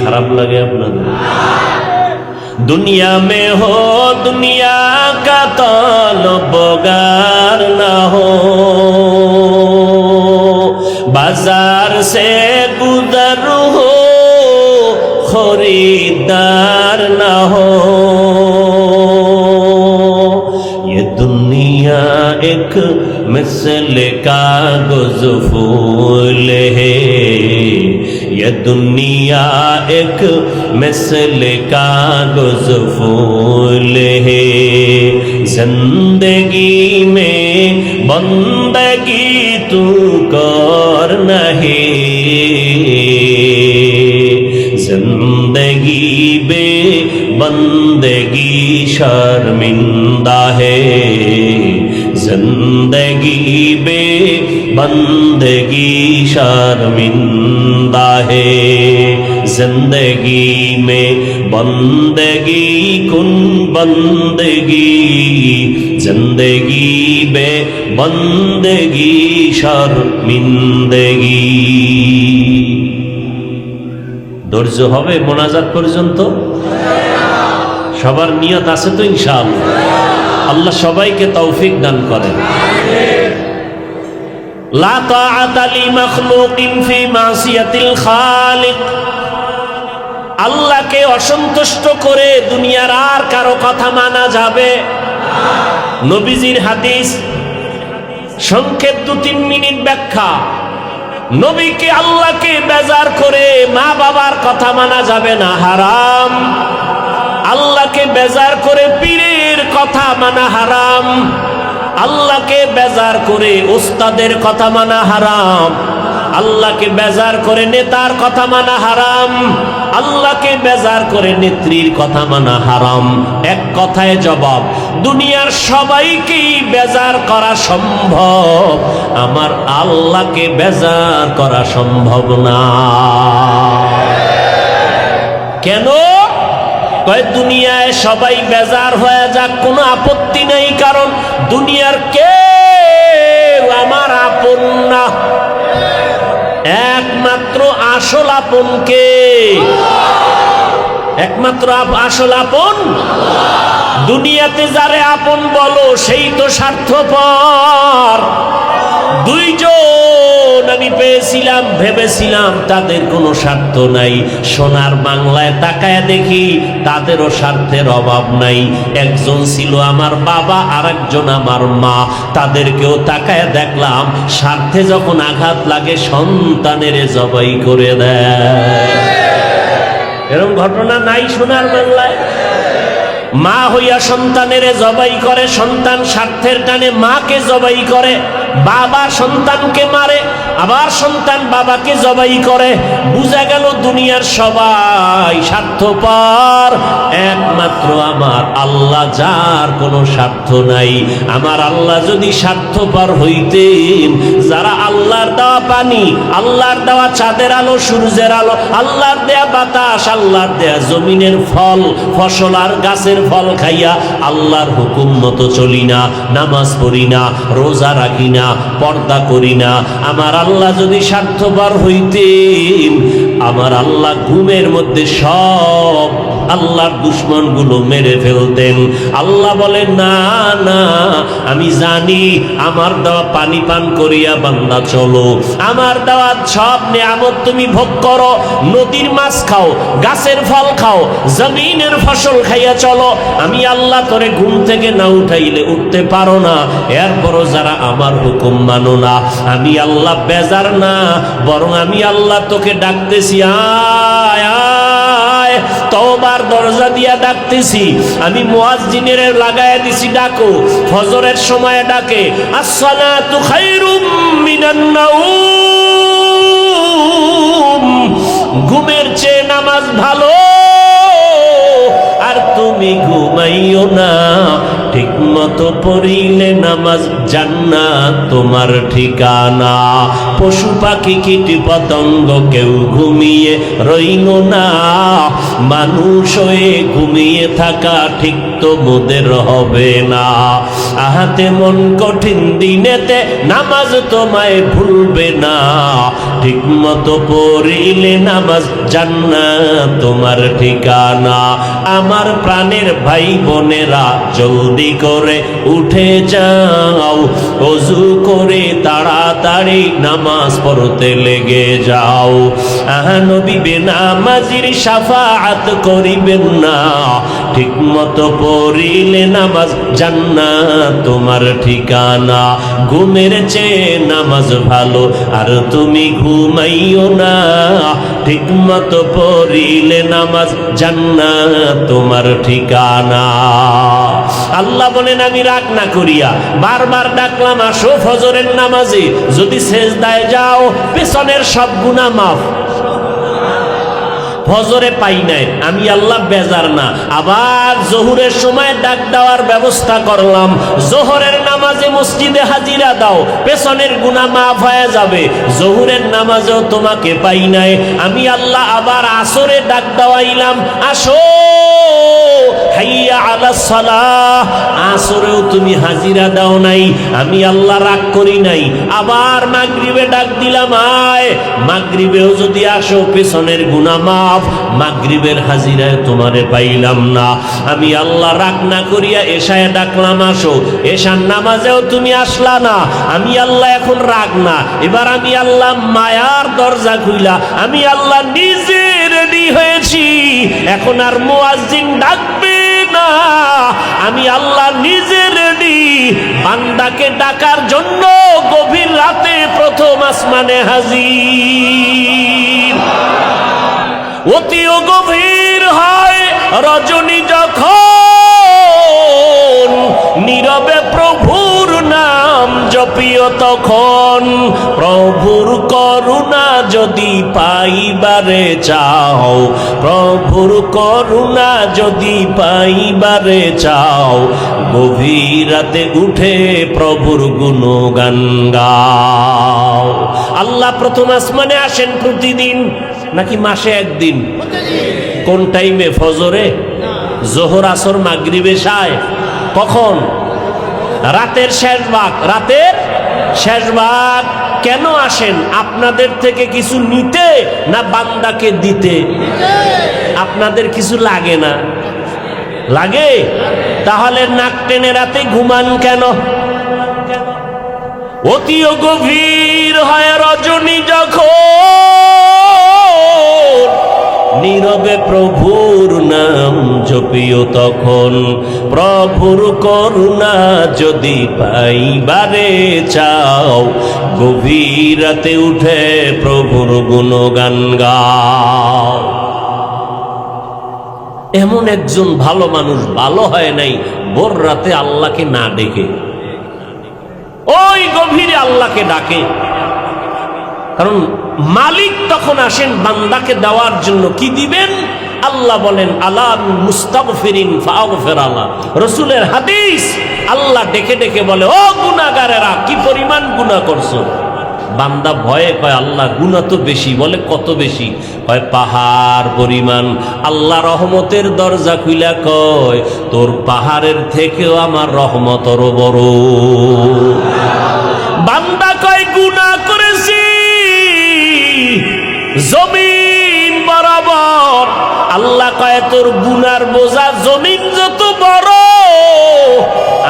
खराब लगे अपना दुनिया में हो दुनिया का तलबगार ना हो, बाजार से गुजर हो खरीदार ना हो, ये दुनिया एक मिसल कागज फूल है, ये दुनिया एक मिसल कागज फूल है, जिंदगी में बंदगी तू करना है, जिंदगी बे बंदगी शर्मिंदा है, जिंदगी बे बंदगी शर्मिंदा है, जिंदगी में बंदगी कुन बंदगी, जिंदगी बे बंदगी शर्मिंदगी। ধৈর্য হবে মোনাজাত পর্যন্ত? সবার নিয়ত আছে তো ইনশাআল্লাহ? আল্লাহ সবাইকে তৌফিক দান করেন। লা তাআতা লি মাখলুকিন ফি মাসিয়াতিল খালিক, আল্লাহকে অসন্তুষ্ট করে দুনিয়ার আর কারো কথা মানা যাবে? নবীজির হাদিস, সংক্ষেপ 2-3 মিনিট ব্যাখ্যা। নবীকে আল্লাহকে বেজার করে মা বাবার কথা মানা যাবে না, হারাম। আল্লাহকে বেজার করে পীরের কথা মানা হারাম, আল্লাহকে বেজার করে উস্তাদের কথা মানা হারাম, আল্লাহকে বেজার করে নেতার কথা মানা হারাম, আল্লাহকে বেজার করে নেত্রীর কথা মানা হারাম। এক কথায় জবাব, দুনিয়ার সবাইকেই বেজার করা সম্ভব, আমার আল্লাহকে বেজার করা সম্ভব না। কেন? কয় দুনিয়ায় সবাই বেজার হয়ে যাক, কোনো আপত্তি নেই, কারণ দুনিয়ার কেউ আমার আপন না, একমাত্র আসল আপন কে? একমাত্র আসল আপন দুনিয়াতে যারে আপন বলো সেই তো স্বার্থপর। দুইজন আমি পেয়েছিলাম, ভেবেছিলাম তাদের কোনো স্বার্থ নাই, সোনার বাংলায় তাকায় দেখি তাদেরও স্বার্থের অভাব নাই। একজন ছিল আমার বাবা, আর একজন আমার মা। তাদেরকেও তাকায় দেখলাম স্বার্থে যখন আঘাত লাগে সন্তানের জবাই করে দেয়। এরকম ঘটনা নাই সোনার বাংলায়? মা হইয়া সন্তানের জবাই করে, সন্তান স্বার্থের টানে মাকে জবাই করে, বাবা সন্তানকে মারে, আবার সন্তান বাবাকে জবাই করে। বুঝা গেল দুনিয়ার সবাই স্বার্থপর, একমাত্র আমার আল্লাহ যার কোনো স্বার্থ নাই। আমার আল্লাহ যদি স্বার্থপর হইতেন, যারা আল্লাহর দেওয়া পানি, আল্লাহর দেওয়া চাঁদের আলো, সূর্যের আলো, আল্লাহর দেয়া বাতাস, আল্লাহর দেয়া জমিনের ফল ফসল আর গাছের ফল খাইয়া আল্লাহর হুকুম মতো চলি না, নামাজ পড়ি না, রোজা রাখি না, পর্দা করি না, আমার আল্লাহ যদি স্বার্থপর হইতেন, আমার আল্লাহ ঘুমের মধ্যে সব আল্লাহর দুশ্মন গুলো মেরে ফেলতেন। আল্লাহ বলেন না না, আমি জানি আমার দেওয়া পানি পান করিয়া বান্দা চলো, আমার দেওয়া সব নিয়ামত তুমি ভোগ করো, নদীর মাছ খাও, গাছের ফল খাও, জমিনের ফসল খাইয়া চলো। আমি আল্লাহ তোরে ঘুম থেকে না উঠাইলে উঠতে পারো না, এরপরও যারা আমার হুকুম মানো না, আমি আল্লাহ বেজার না, বরং আমি আল্লাহ তোকে ডাকতেছি, আয় আয়, তওবার দরজা দিয়া ডাকতেছি। আমি মুয়াজ্জিনের লাগায়া দিছি, ডাকো। ফজরের সময় ডাকে, আসসালাতু খায়রুম মিনান নাউম, ঘুমের চেয়ে নামাজ ভালো। আর তুমি ঘুমাইও না, ঠিক মতো পড়িলে নামাজ জান্নাত তোমার ঠিকানা। পশু পাখি কীট পতঙ্গ কেউ ঘুমিয়ে রইল না, মানুষ হয়ে ঘুমিয়ে থাকা ঠিক তো মোদের হবে না। আহাতে মন কঠিন দিনেতে নামাজ তোমায় ভুলবে না, ঠিক মতো পড়িলে নামাজ জান্নাত তোমার ঠিকানা। আমার প্রাণের ভাই বোনেরা, জলদি করে উঠে যাও, ওযু করে তাড়াতাড়ি নামাজ পড়তে লেগে যাও। নবী বেনামাজির শাফাআত করিবেন না, ঠিক মতো পড়িলে নামাজ জান্নাত তোমার ঠিকানা। ঘুমের চেয়ে নামাজ ভালো, আর তুমি ঘুমাইও না, ঠিক মতো পড়িলে নামাজ জান্নাত তোমার ঠিকানা। আল্লাহ বলেন আমি রাগ না করিয়া বারবার ডাকলাম, আসো ফজরের নামাজে, যদি সেজদায় যাও পেছনের সব গুনাহ মাফ। ফজরে পাই নাই, আমি আল্লাহ বেজার না। আবার জোহরের সময় ডাক দেওয়ার ব্যবস্থা করলাম, জোহরের নামাজে মসজিদে হাজিরা দাও, পেছনের গুনাহ মাফ হয়ে যাবে। জোহরের নামাজেও তোমাকে পাই নাই, আমি আল্লাহ আবার আসরে ডাক দেওয়াইলাম, আসো হাইয়া আলাস সালাহ, আসরেও তুমি হাজিরা দাও নাই, আমি আল্লাহ রাগ করি নাই। আবার মাগরিবে ডাক দিলাম, আয়, মাগরিবেও যদি আসো পেছনের গুনাহ মাফ। মাগরিবের হাজিরায় তোমারে পাইলাম না, আমি আল্লাহ রাগ না করিয়া এশায় ডাকলাম, আসো, এশার নামাজেও তুমি আসলা না, আমি আল্লাহ এখন রাগ না। এবার আমি আল্লাহ মায়ার দরজা খুইলা আমি আল্লাহ নিজে রেডি হয়েছি, এখন আর মুয়াজ্জিন ডাকবে না, আমি আল্লাহ নিজে রেডি বান্দাকে ডাকার জন্য। গভীর রাতে প্রথম আসমানে হাজির। অতিও গভীর হয় রজনী যখন, নীরবে প্রভুর নাম জপিও তখন। প্রভুর করুণা যদি পাইবারে চাও, প্রভুর করুণা যদি পাইবারে চাও, গভীর রাতে উঠে প্রভুর গুণগান গাও। আল্লাহ প্রথম আসমানে আসেন প্রতিদিন নাকি মাসে একদিন? কোন টাইমে? ফজরে, জোহর, আসর, মাগরিবে, শায়। কখন? রাতের শেষ ভাগ। রাতের শেষ ভাগ। কেন আসেন? আপনাদের থেকে কিছু নিতে না বান্দাকে দিতে? আপনাদের কিছু লাগে না? লাগে? তাহলে নাক টেনে রাতে ঘুমান কেন? অতিও গভীর হয় রজনী যখন, নীরবে প্রভুর নাম জপিও তখন। প্রভুর করুণা যদি পাইবারে চাও, গভীর রাতে উঠে প্রভুর গুণগান গাও। এমন একজন ভালো মানুষ ভালো হয় নাই ভোর রাতে আল্লাহকে না ডেকে, ওই গভীরে আল্লাহকে ডাকে। কারণ মালিক তখন আসেন বান্দাকে দেওয়ার জন্য। কি দিবেন? আল্লাহ বলেন, আলা মুস্তাগফিরিন ফাগফির আলা। রাসূলের হাদিস, আল্লাহ ডেকে ডেকে বলে, ও গুনাহগারেরা, কি পরিমাণ গুনাহ করছো। বান্দা ভয়ে কয়, আল্লাহ গুনাহ তো বেশি। বলে, কত বেশি? কয়, পাহাড় পরিমাণ। আল্লাহ রহমতের দরজা খুইলা কয়, তোর পাহাড়ের থেকেও আমার রহমত আরো বড়। বান্দা কয়, গুনাহ করেছি, জমিন বরাবর। আল্লাহ কয় তোর গুনার বোঝা জমিন যত বড়,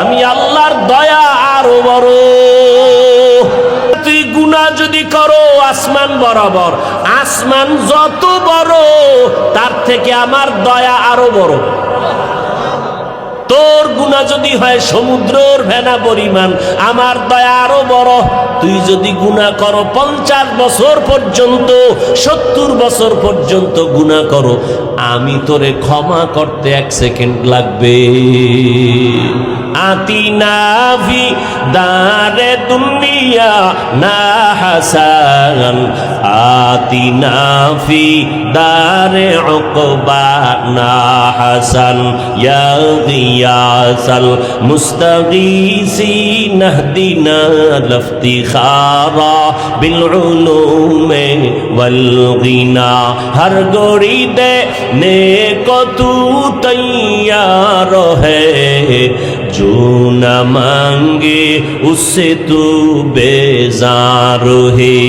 আমি আল্লাহর দয়া আরো বড়। তুই গুনাহ যদি করো আসমান বরাবর, আসমান যত বড় তার থেকে আমার দয়া আরো বড়। তোর গুনাহ যদি হয় সমুদ্রের ফেনা পরিমাণ, আমার দয়া আরো বড়। তুই যদি গুনাহ করো 50 বছর পর্যন্ত, 70 বছর পর্যন্ত গুনাহ করো, আমি তোরে ক্ষমা করতে 1 সেকেন্ড লাগবে। আতিনা ফি দারে দুনিয়া না হাসান, আতিনা ফি দারে উকবা না হাসান, ইয়া গিয়াসাল মুস্তাগীসিন ইহদিনা লফতিখারা বিল উলুমে ওয়াল গিনা। হর গড়ি দে নেক তু তৈয়ার হ্যায়, जो न मांगे उससे तू बेजार है।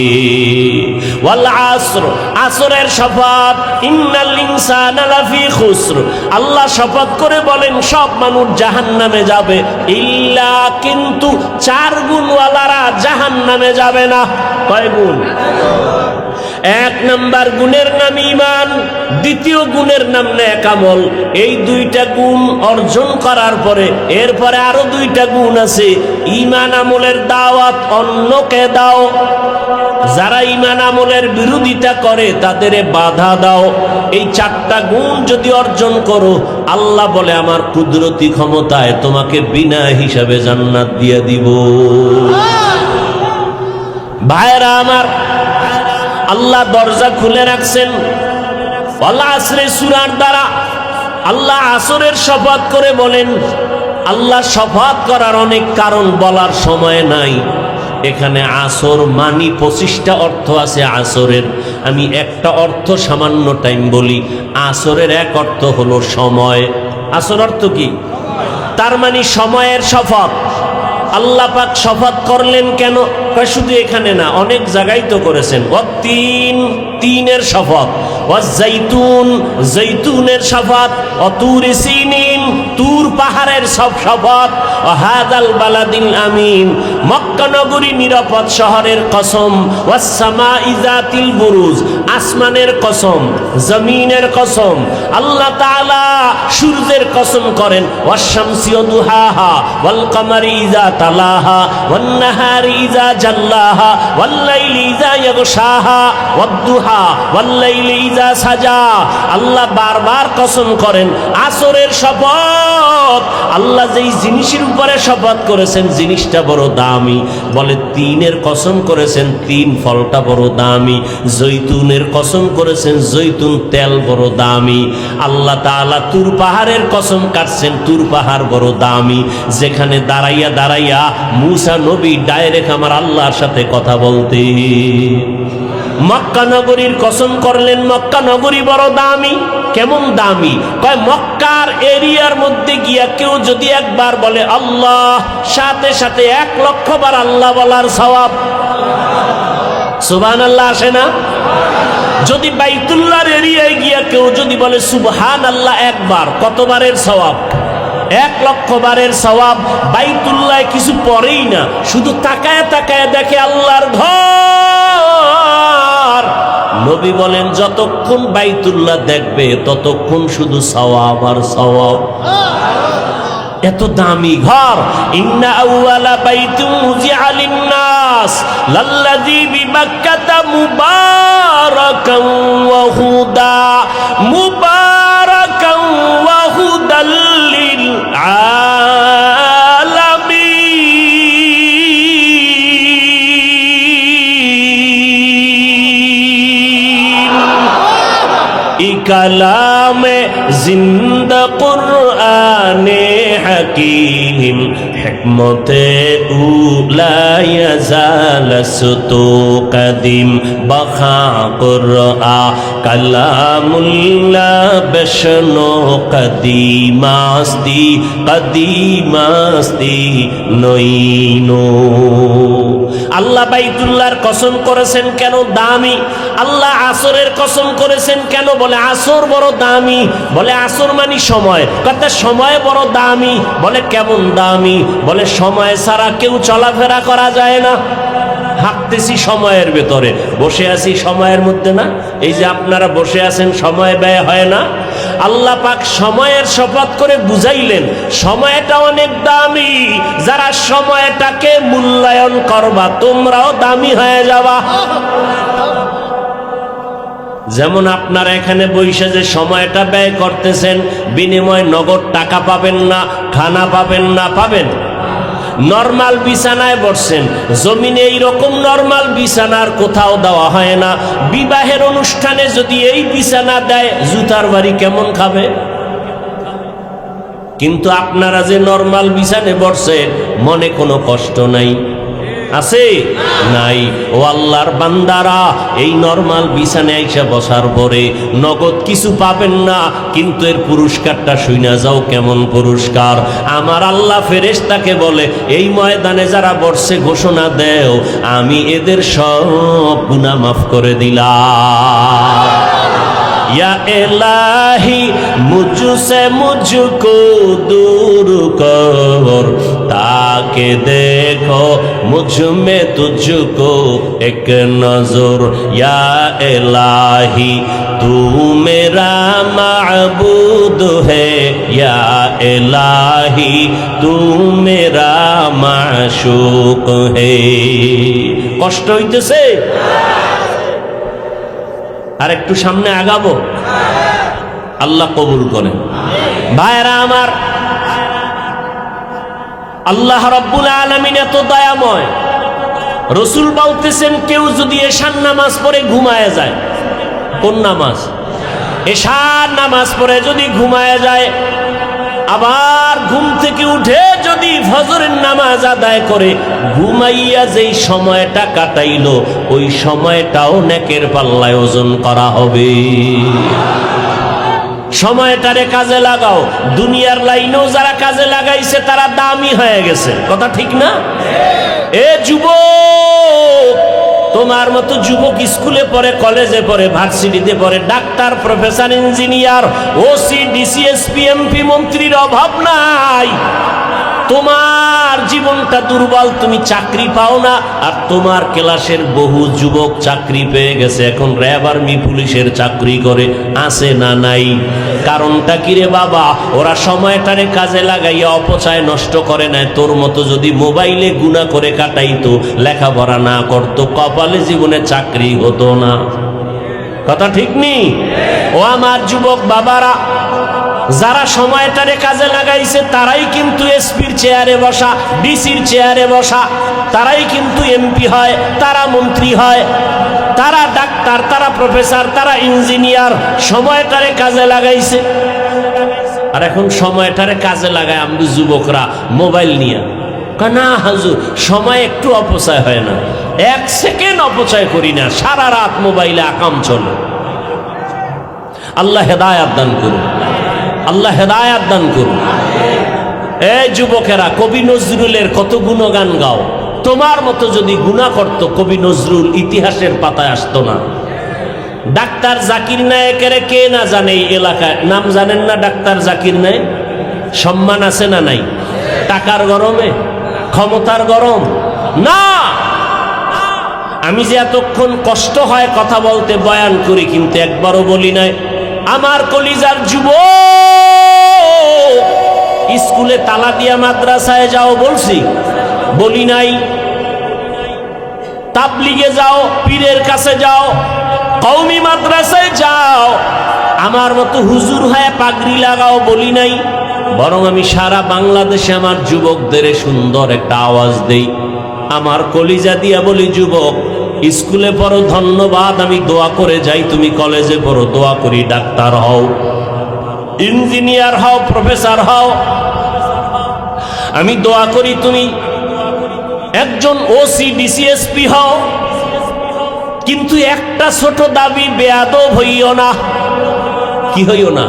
ওয়াল আসর, আসরের শপথ, ইন্নাল ইনসানা লাফি খুসর। আল্লাহ শপথ করে বলেন সব মানুষ জাহান্নামে যাবে, ইল্লা কিন্তু 4 গুণওয়ালারা জাহান্নামে যাবে না। কয় গুণ? 1 নাম্বার গুণের নাম ঈমান, দ্বিতীয় গুণের নাম নেক আমল। এই 2টা গুণ অর্জন করার পরে এরপরে আরো 2টা গুণ আছে। ঈমান আমলের দাওয়াত অন্যকে দাও, যারা ঈমান আমলের বিরোধিতা করে তাদের বাধা দাও। এই 4টা গুণ যদি অর্জন করো, আল্লাহ বলে আমার কুদরতি ক্ষমতায় তোমাকে বিনা হিসাবে জান্নাত দিয়ে দিব। ভাইরা আমার, আল্লাহ দরজা খুলে রাখছেন ওয়াল আসরে সূরার দ্বারা। আল্লাহ আসরের শপথ করে বলেন। আল্লাহ শপথ করার অনেক কারণ বলার সময় নাই। এখানে আসর মানি 25টা অর্থ আছে আসরের। আমি একটা অর্থ সামান্য টাইম বলি। আসরের এক অর্থ হলো সময়। আসর অর্থ কি? তার মানে সময়ের শপথ। আল্লাহ পাক শপথ করলেন কেন? শুধু এখানে না, অনেক জায়গায় তো করেছেন। ওয়াত্তিন, তিনের শপথ। ওয়াজ্জাইতুন, জৈতুনের শপথ। অতুর সিনিন, তুর পাহাড়ের সব শপথ। ওয়াহাদাল বালাদিল আমিন, মক্কা নগরী নিরাপদ শহরের কসম। ওয়াসসামাই যাতিল বুরুজ, আসমানের কসম, জমিনের কসম। আল্লাহ তাআলা সূর্যের কসম করেন। ওয়াশ-শামসি ওয়া দুহাহা ওয়াল কমারি ইযা তালাহা ওয়ান নাহারি ইযা জাল্লাহা ওয়াল লাইলি ইযা ইয়াগশাহা ওয়াদ-দুহা ওয়াল লাইলি ইযা সাজা। আল্লাহ বারবার কসম করেন। আসরের শপথ, আল্লাহ যেই জিনিসের উপরে শপথ করেছেন জিনিসটা বড় দামি। বলে তিনের কসম করেছেন, তিন ফলটা বড় দামি। জৈতুনের কসম করেছেন, জৈতুন তেল বড় দামি। আল্লাহ তাআলা তুর পাহাড়ের কসম কাটছেন, তুর পাহাড় বড় দামি। যেখানে দাঁড়াইয়া দাঁড়াইয়া মুসা নবী ডাইরেক্ট আমার আল্লাহর সাথে কথা বলতে। মক্কা নগরীর কসম করলেন, মক্কা নগরী বড় দামি। কেমন দামি? কয় মক্কার এরিয়ার মধ্যে গিয়া কেউ যদি একবার বলে আল্লাহ, সাথে সাথে 1 লক্ষ বার আল্লাহ বলার সওয়াব। সুবহানাল্লাহ আসে না? যদি বাইতুল্লাহর এরিয়ায় গিয়া কেউ যদি বলে সুবহানাল্লাহ একবার, কতবারের সওয়াব? 1 লক্ষ বারের সওয়াব। বাইতুল্লাহ কিছু পরেই না, শুধু তাকায় তাকায় দেখে আল্লাহর ঘর। নবী বলেন যতক্ষণ বাইতুল্লাহ দেখবে ততক্ষণ শুধু সওয়াব আর সওয়াব। এত দামি ঘর। ইন্না আউয়ালা বাইতুন উযিআ লিন-নাস লাল্লাযী বিমাক্কাতা মুবারাকান ওয়া হুদা, মুবারাকান ওয়া হুদাল লিল আলামিন। কালামে জিন্দা কুরআনে হাকিম হিকমতে উলায়া জালাসতু কদিম বখা কুরআ কালামুল্লাহ বেশনো কদিমাস্তি কদিমাস্তি নইনো। আল্লাহ বাইতুল্লাহর কসম করেছেন কেন? দামি। আল্লাহ আসরের কসম করেছেন কেন? বলে আসর বড় দামি। বলে আসর মানে সময়, কথা সময় বড় দামি। বলে কেমন দামি? বলে সময় ছাড়া কেউ চলাফেরা করা যায় না। হাঁটতেছি সময়ের ভেতরে, বসে আছি সময়ের মধ্যে না। এই যে আপনারা বসে আছেন, সময় ব্যয় হয় না? আল্লাহ পাক সময়ের শপথ করে বুঝাইলেন সময়টা অনেক দামি। যারা সময়টাকে মূল্যায়ন করবা তোমরাও দামি হয়ে যাবা। যেমন আপনারা এখানে বসে যে সময়টা ব্যয় করতেছেন, বিনিময়ে নগদ টাকা পাবেন না, খানা পাবেন না। পাবেন? নরমাল বিছানায় বসছেন, জমিনে এইরকম নরমাল বিছানার কোথাও দেওয়া হয় না। বিবাহের অনুষ্ঠানে যদি এই বিছানা দেয়, জুতার বাড়ি কেমন খাবে? কিন্তু আপনারা যে নরমাল বিছানে বসছেন, মনে কোনো কষ্ট নাই, আছে? নাই। ও আল্লাহর বান্দারা, এই নরমাল বিছানায় আইসা বসার পরে নগদ কিছু পাবেন না, কিন্তু এর পুরস্কারটা শুইনা যাও কেমন পুরস্কার। আমার আল্লাহ ফেরেশতাকে বলে, এই ময়দানে যারা বসছে ঘোষণা দেও, আমি এদের সব গুনাহ মাফ করে দিলাম। या इलाही मुझसे मुझको दूर कर, ताकि देखो मुझ में तुझको एक नजर। या इलाही तू मेरा माबूद है, या इलाही तू मेरा माशूक है। কষ্ট হইতেছে? আর একটু সামনে আগাবো, আল্লাহ কবুল করেন। ভাইরা আমার, আল্লাহ রাব্বুল আলামিন এত দয়াময়। রাসূল বলতেছেন, কেউ যদি এশার নামাজ পড়ে ঘুমায় যায়, কোন নামাজ? এশার নামাজ পড়ে যদি ঘুমায় যায়, আবার ঘুম থেকে উঠে যদি ফজরের নামাজ আদায় করে, ঘুমাইয়া যেই সময়টা কাটাইলো, ওই সময়টাও নেকের পাল্লায় ওজন করা হবে। সময়টারে কাজে লাগাও। দুনিয়ার লাইনেও যারা কাজে লাগাইছে তারা দামি হয়ে গেছে, কথা ঠিক না? এ যুবক, তোমার মতো যুবক স্কুলে পড়ে, কলেজে পড়ে, ভার্সিটিতে পড়ে, doctor, professor, engineer, OC, DC, SP, MP, মন্ত্রীর অভাব নাই। তোমার জীবনটা দুর্বল, তুমি চাকরি পাও না। আর তোমার ক্লাসের বহু যুবক চাকরি পেয়ে গেছে, এখন র্যাব, আর্মি, পুলিশের চাকরি করে, আছে না নাই? কারণটা কি রে বাবা? ওরা সময়টারে কাজে লাগাইয়া অপচয় নষ্ট করে নাই। তোর মতো যদি মোবাইলে গুনাহ করে কাটাইতো, লেখাপড়া না করতো, কপালে জীবনে চাকরি হতো না। কথা ঠিক নি? ও আমার যুবক বাবারা, যারা সময়টারে কাজে লাগাইছে তারাই কিন্তু এসপির চেয়ারে বসা, ডিসির চেয়ারে বসা, তারাই কিন্তু এমপি হয়, তারা মন্ত্রী হয়, তারা ডাক্তার, তারা প্রফেসর, তারা ইঞ্জিনিয়ার। সময়টারে কাজে লাগাইছে। আর এখন সময়টারে কাজে লাগায় আমরা যুবকরা মোবাইল নিয়ে। না হুজুর, সময় একটু অপচয় হয় না, 1 সেকেন্ড অপচয় করি না, সারা রাত মোবাইলে আকাম চলে। আল্লাহ হেদায়েত দান করুন, আল্লাহ হেদায়েত দান করুন। এই যুবকেরা, কবি নজরুলের কত গুণগান গাও। তোমার মতো যদি গুনাহ করত, কবি নজরুল ইতিহাসের পাতায় আসতো না। ডাক্তার জাকির নায়েকের কে না জানে এই এলাকায়? নাম জানেন না ডাক্তার জাকির নায়েক? সম্মান আছে না নাই? টাকার গরমে, ক্ষমতার গরম না। আমি যে এতক্ষণ কষ্ট হয় কথা বলতে, বয়ান করি, কিন্তু একবারও বলি নাই আমার কলিজার যুবক, স্কুলে তালা দিয়া মাদ্রাসায় যাও বলছি? বলি নাই। তাবলিগে যাও, পীরের কাছে যাও, কওমি মাদ্রাসায় যাও, আমার মতো হুজুর হয়ে পাগড়ি লাগাও, বলি নাই? বরং আমি সারা বাংলাদেশে আমার যুবকদের সুন্দর একটা আওয়াজ দেই, আমার কলিজা দিয়া বলি, যুবক স্কুলে পড়ো, ধন্যবাদ, আমি দোয়া করে যাই। তুমি কলেজে পড়ো, দোয়া করি ডাক্তার হও, ইঞ্জিনিয়ার হও, প্রফেসর হও। আমি দোয়া করি তুমি একজন ওসি ডিসিএসপি হও, কিন্তু একটা ছোট দাবি, বেয়াদব হইও না। কি হইও না?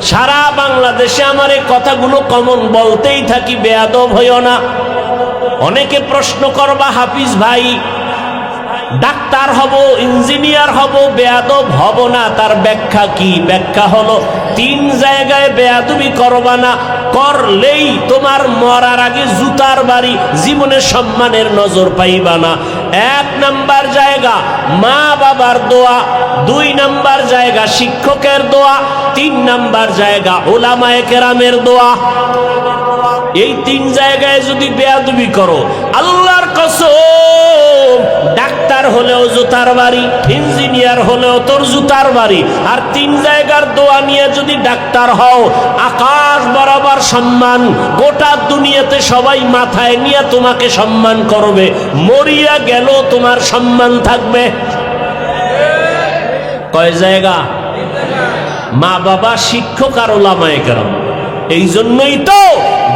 সারা বাংলাদেশে আমার এই কথাগুলো কমন বলতেই থাকি, বেয়াদব হইও না। অনেকে প্রশ্ন করবা, হাফিজ ভাই ডাক্তার হব, ইঞ্জিনিয়ার হব, বেয়াদব হব না, তার ব্যাখ্যা কি? ব্যাখ্যা হলো 3 জায়গায় বেয়াদবি করবা না, করলেই তোমার মরার আগে জুতার বাড়ি, জীবনে সম্মানের নজর পাইবা না। 1 নাম্বার জায়গা মা বাবার দোয়া, 2 নাম্বার জায়গা শিক্ষকের দোয়া, 3 নাম্বার জায়গা উলামায়ে কেরামের দোয়া। এই 3 জায়গায় যদি বেয়াদবি করো, আল্লাহর কসম ডাক্তার হলেও জুতার বাড়ি, ইঞ্জিনিয়ার হলেও তোর জুতার বাড়ি। আর 3 জায়গার দোয়া নিয়ে যদি ডাক্তার হও, আকাশ বরাবর সম্মান, গোটা দুনিয়াতে সবাই মাথায় নিয়ে তোমাকে সম্মান করবে, মরিয়া গেল তোমার সম্মান থাকবে। কয় জায়গা? মা বাবা, শিক্ষক আর উলামায়ে কেরাম। এই জন্যই তো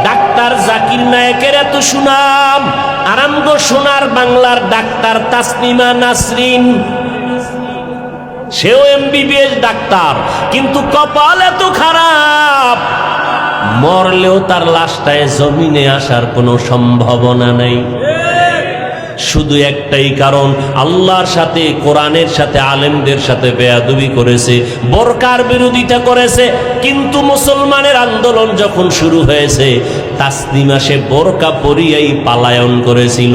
ডাক্তার জাকির নায়েকের এত সুনাম। আরামগো সোনার বাংলার ডাক্তার তাসনিমা নাসরিন, সেও এমবিবিএস ডাক্তার, কিন্তু কপাল এত খারাপ, মরলেও তার লাশটায় জমিনে আসার কোনো সম্ভাবনা নেই। শুধু একটাই কারণ, আল্লাহর সাথে, কোরআনের সাথে, আলেমদের সাথে বেয়াদবি করেছে, বোরকার বিরোধিতা করেছে। কিন্তু মুসলমানের আন্দোলন যখন শুরু হয়েছে, তাসনিমা সে বোরকা পরিয়াই পালায়ন করেছিল।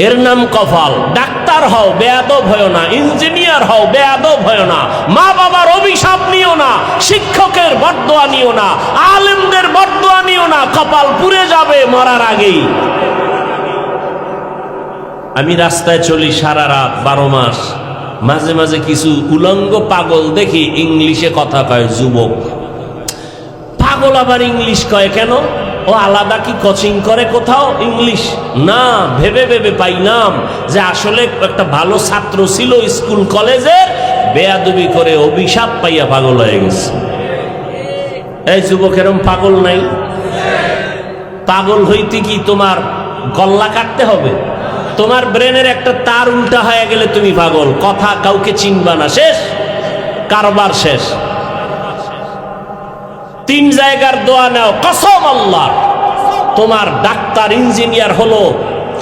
এর নাম কপাল। ডাক্তার হও, বেয়াদব হয় না। ইঞ্জিনিয়ার হও, বেয়াদব হয় না। মা বাবার অভিশাপ নিও না, শিক্ষকের বদদোয়া নিও না, আলেমদের বদদোয়া নিও না, কপাল পুড়ে যাবে মরার আগেই। আমি রাস্তায় চলি সারা রাত, 12 মাস। মাঝে মাঝে কিছু উলঙ্গ পাগল দেখি, ইংলিশে কথা কয়, যুবক। পাগল আবার ইংলিশ কয় কেন? ও আলাদা কি কোচিং করে কোথাও ইংলিশ? না, ভেবে ভেবে পাইলাম যে আসলে একটা ভালো ছাত্র ছিল স্কুল কলেজের, বেয়াদবি করে অভিশাপ পাইয়া পাগল হয়ে গেছে। এই যুবক, এরম পাগল নাই? পাগল হইতে কি তোমার গল্লা কাটতে হবে? তোমার ব্রেনের একটা তার উল্টা হয়ে গেলে তুমি পাগল, কথা কাউকে চিনবা না, শেষ, কারবার শেষ। 3 জায়গার দোয়া নাও, কসম আল্লাহ, তোমার ডাক্তার ইঞ্জিনিয়ার হলো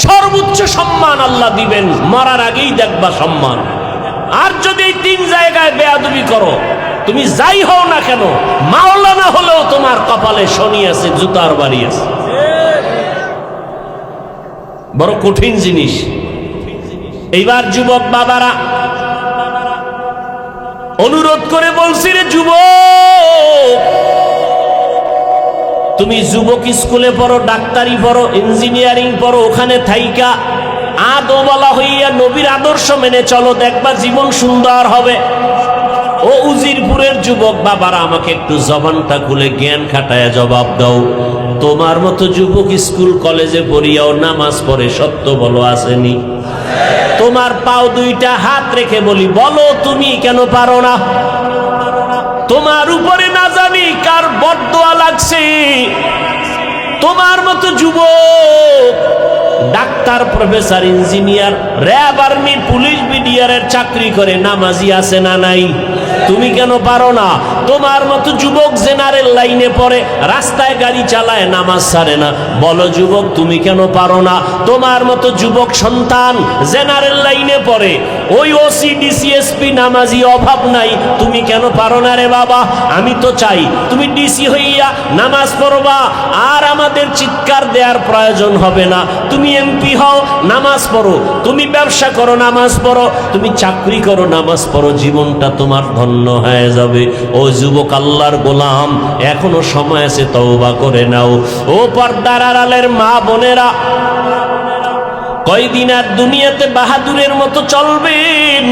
সর্বোচ্চ সম্মান আল্লাহ দিবেন, মরার আগেই দেখবা সম্মান। আর যদি এই 3 জায়গায় বেয়াদবি করো, তুমি যাই হও না কেন, মাওলানা হলেও তোমার কপালে শনি আছে, জুতার বাড়ি আছে। বড় কঠিন জিনিস। এইবার যুবক বাবারা অনুরোধ করে বলছি, রে যুবক, তুমি যুবক স্কুলে পড়ো, ডাক্তারি পড়ো, ইঞ্জিনিয়ারিং পড়ো, ওখানে থাইকা আদওয়ালা হইয়া নবীর আদর্শ মেনে চলো, দেখবা জীবন সুন্দর হবে। ও উজিরপুরের যুবক বাবারা, আমাকে একটু জবানটা খুলে জ্ঞান খাটায় জবাব দাও। তোমার মতো যুবক স্কুল কলেজে পড়িয়াও নামাজ পড়ে, সত্য বলো আসেনি? তোমার পাও 2টা হাত রেখে বলি, বলো তুমি কেন পারো না? তোমার উপরে না জানি কার বদদোয়া লাগছে। তোমার মতো যুবক doctor, professor, engineer, RAB, army, police, বিডিআরের চাকরি করে, নামাজি আছে না নাই? তুমি কেন পারো না? তোমার মতো যুবক জেনারেল লাইনে পড়ে, রাস্তায় গাড়ি চালায়, নামাজ ছাড়ে না, বলো যুবক তুমি কেন পারো না? তোমার মতো যুবক সন্তান জেনারেল লাইনে পড়ে, ওই ওসি ডিসিএসপি নামাজি, অভাব নাই, তুমি কেন পারো না রে বাবা? আমি তো চাই তুমি ডিসি হইয়া নামাজ পড়বা, আর আমাদের চিৎকার দেওয়ার প্রয়োজন হবে না। তুমি এমপি হও, নামাজ পড়ো, তুমি ব্যবসা করো, নামাজ পড়ো, তুমি চাকরি করো, নামাজ পড়ো, জীবনটা তোমার ধন্য হয়ে যাবে। ও যুবক, আল্লাহর গোলাম, এখনো সময় আছে, তওবা করে নাও। ও পর্দার আড়ালের মা বোনেরা, কয়দিন আর দুনিয়াতে বাহাদুরের মতো চলবেন?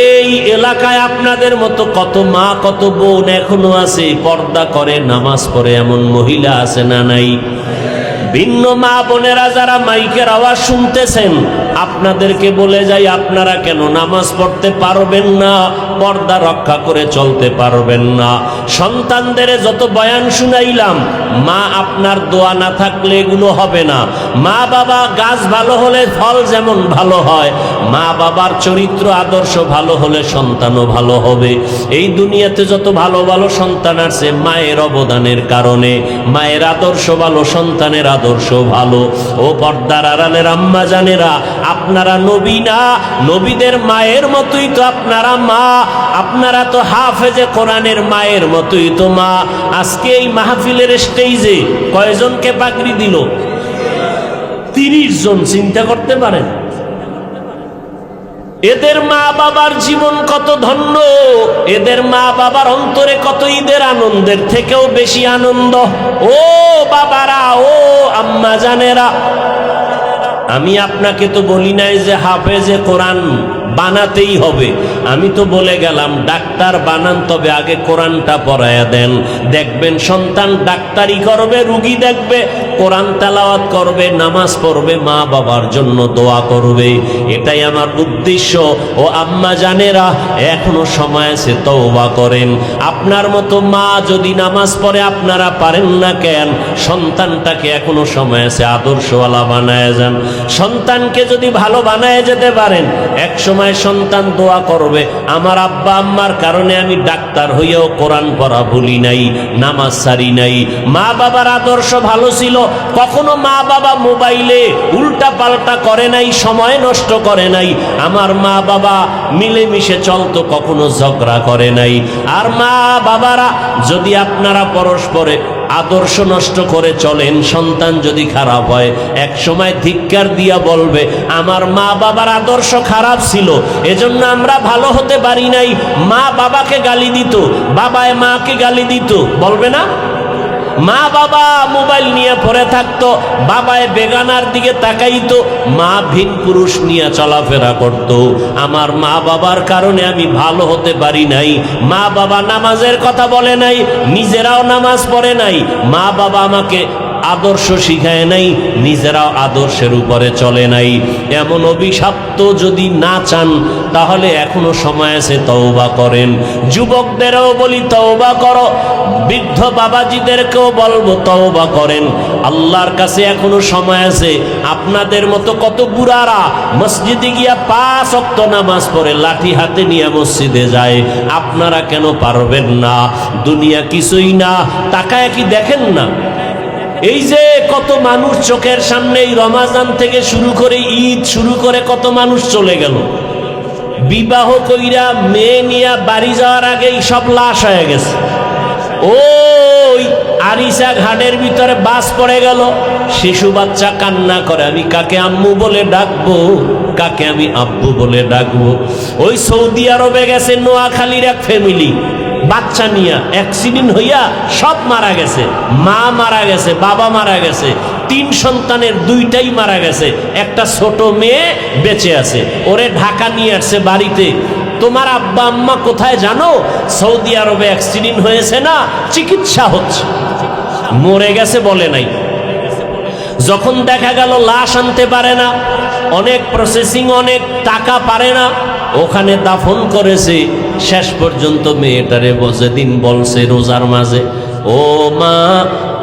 এই এলাকায় আপনাদের মতো কত মা, কত বোন এখনো আছে, পর্দা করে, নামাজ পড়ে, এমন মহিলা আছে না নাই? ভিন্ন মা বোনেরা যারা মাইকের আওয়াজ শুনতেছেন, আপনাদেরকে বলে যাই, আপনারা কেন নামাজ পড়তে পারবেন না? পর্দা রক্ষা করে চলতে পারবেন না। সন্তানদের যত বয়ান শুনাইলাম, মা আপনার দোয়া না থাকলে এগুলো হবে না। মা বাবা গাছ ভালো হলে ফল যেমন ভালো হয়, মা বাবার চরিত্র আদর্শ ভালো হলে সন্তানও ভালো হবে। এই দুনিয়াতে যত ভালো ভালো সন্তান আছে মায়ের অবদানের কারণে। মায়ের আদর্শ ভালো, সন্তানের আদর্শ ভালো। ও পর্দার আড়ালের আম্মা জানেরা, আপনারা নবী না, নবীদের মায়ের মতোই তো আপনারা মা। আপনারা তো হাফেজে কোরআনের মায়ের মতোই তো মা। আজকে এই মাহফিলের স্টেজে কয়জনকে পাগড়ি দিল? 30 জন। চিন্তা করতে পারেন এদের মা বাবার জীবন কত ধন্য, এদের মা বাবার অন্তরে কত ঈদের আনন্দের থেকেও বেশি আনন্দ। ও বাবারা, ও আম্মা জানেরা, আমি আপনাকে তো বলি নাই যে হাফেজে কোরআন বানাতেই হবে। আমি তো বলে গেলাম ডাক্তার বানান, তবে আগে কোরআনটা পড়ায়া দেন। দেখবেন সন্তান ডাক্তারি করবে, রুগী দেখবে, কোরআন তেলাওয়াত করবে, নামাজ পড়বে, মা বাবার জন্য দোয়া করবে। এটাই আমার উদ্দেশ্য। ও আম্মা জানেরা, এখনো সময় আছে, তওবা করেন। আপনার মতো মা যদি নামাজ পড়ে আপনারা পারেন না কেন? সন্তানটাকে এখনো সময় আছে আদর্শওয়ালা বানায় যান। সন্তানকে যদি ভালো বানায় যেতে পারেন, এক সময় সন্তান দোয়া করবে, আমার আব্বা আম্মার কারণে আমি ডাক্তার হইয়াও কোরআন পড়া ভুলি নাই, নামাজ সারি নাই। মা বাবার আদর্শ ভালো ছিল, কখনো মা বাবা মোবাইলে উল্টা পাল্টা করে নাই, সময় নষ্ট করে নাই। আমার মা বাবা মিলেমিশে চলতো, কখনো ঝগড়া করে নাই। আর মা বাবারা যদি আপনারা পরস্পরে আদর্শ নষ্ট করে চলেন, সন্তান যদি খারাপ হয়, এক সময় ধিক্কার দিয়া বলবে আমার মা বাবার আদর্শ খারাপ ছিল, এজন্য আমরা ভালো হতে পারি নাই। মা বাবাকে গালি দিত, বাবায় মাকে গালি দিত, বলবে না? মা বাবা মোবাইল নিয়ে পড়ে থাকতো, বাবায় বেগানার দিকে তাকাইতো, মা ভিন পুরুষ নিয়ে চলাফেরা করত। আমার মা বাবার কারণে আমি ভালো হতে পারি নাই। মা বাবা নামাজের কথা বলে নাই, নিজেরাও নামাজ পড়ে নাই। মা বাবা আমাকে আদর্শ শিখায় নাই, নিজেরাও আদর্শের উপরে চলে নাই। এমন অভিশপ্ত যদি না চান, তাহলে এখনো সময় আছে, তওবা করেন। যুবকদেরও বলি তওবা করো, বৃদ্ধ বাবাজিদেরকেও বলবো তওবা করেন। আল্লাহর কাছে এখনো সময় আছে। আপনাদের মতো কত বুড়ারা মসজিদে গিয়া 5 ওয়াক্ত নামাজ পড়ে লাঠি হাতে নিয়ে মসজিদে যায়, আপনারা কেন পারবেন না? দুনিয়া কিছুই না, তাকায় কি দেখেন না? এই যে কত মানুষ চোখের সামনে, রমাজান থেকে শুরু করে ঈদ শুরু করে কত মানুষ চলে গেল। বিবাহ কইরা মেয়ে নিয়ে বাড়ি যাওয়ার আগেই সব লাশ হয়ে গেছে। ওই আরিসা ঘাটের ভিতরে বাস পড়ে গেল, শিশু বাচ্চা কান্না করে, আমি কাকে আম্মু বলে ডাকবো, কাকে আমি আব্বু বলে ডাকবো। ওই সৌদি আরবে গেছে নোয়াখালীর এক ফ্যামিলি, বাচ্চা নিয়ে অ্যাক্সিডেন্ট হইয়া সব মারা গেছে। মা মারা গেছে, বাবা মারা গেছে, 3 সন্তানের 2টাই মারা গেছে, একটা ছোট মেয়ে বেঁচে আছে। ওরে ঢাকা নিয়ে আসছে বাড়িতে। তোমার আব্বা আম্মা কোথায় জানো? সৌদি আরবে অ্যাক্সিডেন্ট হয়েছে না, চিকিৎসা হচ্ছে। মরে গেছে বলে নাই। যখন দেখা গেল লাশ আনতে পারে না, অনেক প্রসেসিং, অনেক টাকা পারে না, ওখানে দাফন করেছে। শেষ পর্যন্ত মেয়েটারে যেদিন বলছে রোজার মাঝে, ও মা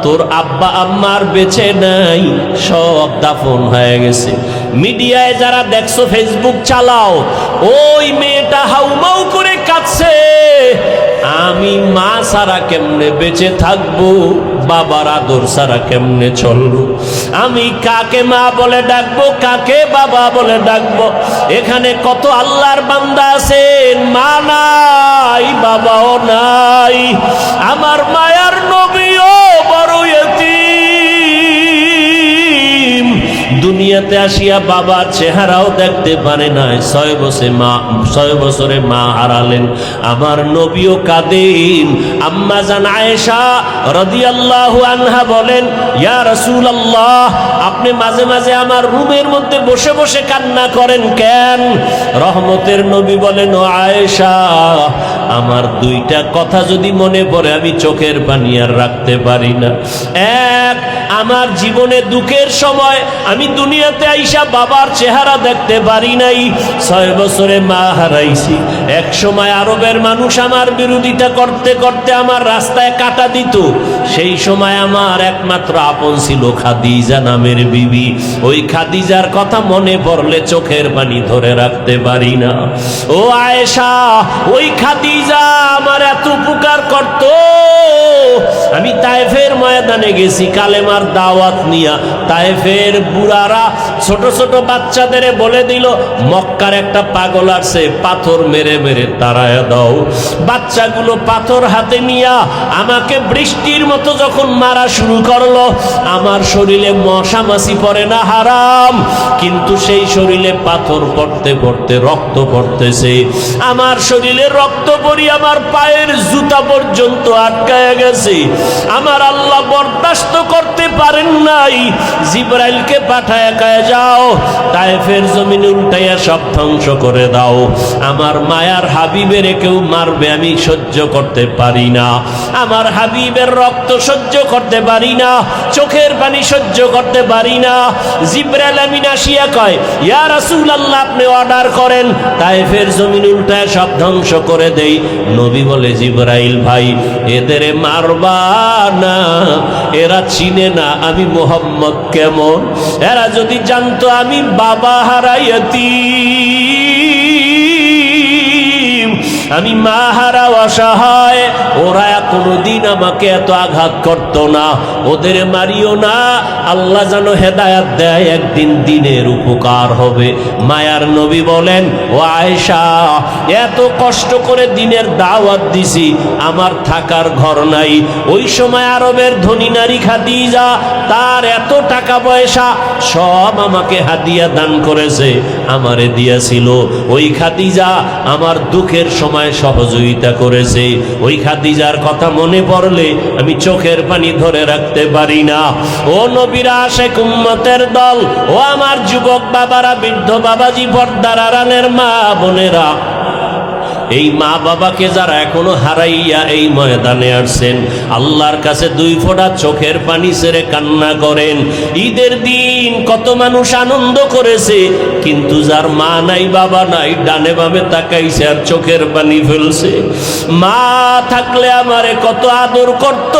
তোর আব্বা আম্মার বেঁচে নাই, সব দাফন হয়ে গেছে। মিডিয়ায় যারা দেখছো, ফেসবুক চালাও, ওই মেয়েটা হাউমাউ করে কাঁদছে, আমি মা ছাড়া কেমনে বেঁচে থাকবো, বাবার আদর ছাড়া কেমনে চলবো, আমি কাকে মা বলে ডাকবো, কাকে বাবা বলে ডাকবো। এখানে কত আল্লাহর বান্দা আছেন, মা নাই, বাবাও নাই। আমার মায়ার নবীও বড় ইতিম, দুনিয়াতে আসিয়া বাবার চেহারাও দেখতে পারে নাই। 6 বছরে মা হারালেন। আমার নবীও কাঁদেন। আম্মা জান আয়েশা রাদিয়াল্লাহু আনহা বলেন, ইয়া রাসূলুল্লাহ, আপনি মাঝে মাঝে আমার রুমের মধ্যে বসে বসে কান্না করেন কেন? রহমতের নবী বলেন, ও আয়েশা, আমার 2টা কথা যদি মনে পড়ে আমি চোখের পানি আর রাখতে পারি না। এক, আমার জীবনে দুঃখের সময় আমি দুনিয়াতে আইসা বাবার চেহারা দেখতে পারি নাই। 6 বছরে মা হারাইছি। এক সময় আরবের মানুষ আমার বিরোধিতা করতে করতে আমার রাস্তায় কাটা দিত। সেই সময় আমার একমাত্র আপন ছিল খাদিজা নামের বিবি। ওই খাদিজার কথা মনে পড়লে চোখের পানি ধরে রাখতে পারি না। ও আয়েশা, ওই খাদিজা আমার এত উপকার করত। আমি তায়েফের ময়দানে গেছি কালেমার দাওয়াত নিয়া। তায়েফের বুড়ারা ছোট ছোট বাচ্চাদের বলে দিল, মক্কার একটা পাগল আসছে, পাথর মেরে মেরে তাড়ায় দাও। বাচ্চাগুলো পাথর হাতে নিয়া আমাকে বৃষ্টির মতো যখন মারা শুরু করলো, আমার শরীরে মশা মাছি পড়ে না হারাম, কিন্তু সেই শরীরে পাথর পড়তে পড়তে রক্ত পড়তেছে। আমার শরীরে রক্ত পড়ি আমার পায়ের জুতা পর্যন্ত আটকায় গেছে। আমার আল্লাহ বরদাস্ত করতে পারেন নাই। জিবরাইলকে পাঠায় কয়ে যাও, তায়েফের জমিন উল্টাইয়া সব ধ্বংস করে দাও। আমার মায়ার হাবিবের কেউ মারবে আমি সহ্য করতে পারি না। আমার হাবিবের রক্ত সহ্য করতে পারি না, চোখের পানি সহ্য করতে পারি না। জিবরাইল আমিন আসিয়া কয়, ইয়া রাসূলুল্লাহ, আপনি অর্ডার করেন, তায়েফের জমিন উল্টায় সব ধ্বংস করে দেই। নবী বলে, জিবরাইল ভাই, এদের মারবা না, এরা চিনে না আমি মুহাম্মদ কেমন। এরা যদি জানতো আমি বাবা হারাইয়াতি, আমি মা হারা অসহায়, ওরা কোনোদিন আমাকে এত আঘাত করতো না। ওদের মারিও না, আল্লাহ যেন হেদায়াত দেয়, একদিন দিনের উপকার হবে। মায়ার নবী বলেন, ও আয়েশা, এত কষ্ট করে দিনের দাওয়াত দিছি, আমার থাকার ঘর নাই। ওই সময় আরবের ধনী নারী খাদিজা, তার এত টাকা পয়সা সব আমাকে হাদিয়া দান করেছে, আমারে দিয়েছিল। ওই খাদিজা আমার দুঃখের সময় সহযোগিতা করেছে। ওই খাদিজার কথা মনে পড়লে আমি চোখের পানি ধরে রাখতে পারি না। ও নবীর আশিক উম্মতের দল, ও আমার যুবক বাবারা, বৃদ্ধ বাবাজি, পর্দার আড়ালের মা বোনেরা, এই মা বাবাকে যারা এখনো হারাইয়া এই ময়দানে আসছেন, আল্লাহর কাছে 2 ফোঁটা চোখের পানি ছেড়ে কান্না করেন। ঈদের দিন কত মানুষ আনন্দ করেছে, কিন্তু যার মা নাই বাবা নাই, ডানে বামে তাকাইছে আর চোখের পানি ফেলছে। মা থাকলে আমারে কত আদর করত,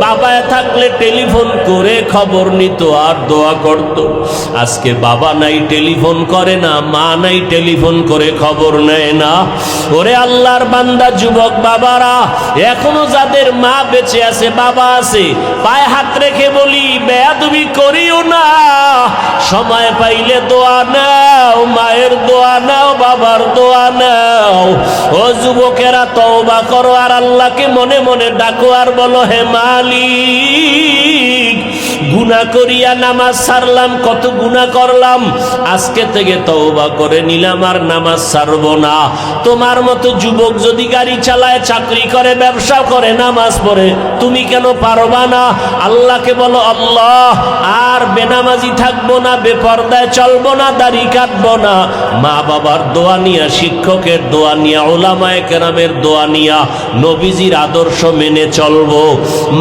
বাবা থাকলে টেলিফোন করে খবর নিত আর দোয়া করত। আজকে বাবা নাই, টেলিফোন করে না, মা নাই, টেলিফোন করে খবর নেয় না। ওরে আল্লাহর বান্দা যুবক বাবারা, এখনো যাদের মা বেঁচে আছে, বাবা আছে, পায়ে হাত রেখে বলি, বেয়াদবি করিও না। সময় পাইলে দোয়া নাও, মায়ের দোয়া নাও, বাবার দোয়া নাও। ও যুবকেরা, তওবা করো আর আল্লাহকে মনে মনে ডাকো আর বলো, হে মালিক, গুনাহ করিয়া নামাজ ছাড়লাম, কত গুনাহ করলাম, আজকে থেকে তওবা করে নিলাম আর নামাজ ছাড়বো না। তোমার মতো যুবক যদি গাড়ি চালায়, চাকরি করে, ব্যবসা করে, নামাজ পড়ে, তুমি কেন পারবা না? আল্লাহকে বলো, আল্লাহ, আর বেনামাজি থাকবো না, বেপরদায় চলবো না, দাড়ি কাটবো না। মা বাবার দোয়া নিয়া, শিক্ষকের দোয়া নিয়া, উলামায়ে কেরামের দোয়া নিয়া, নবীজির আদর্শ মেনে চলবো।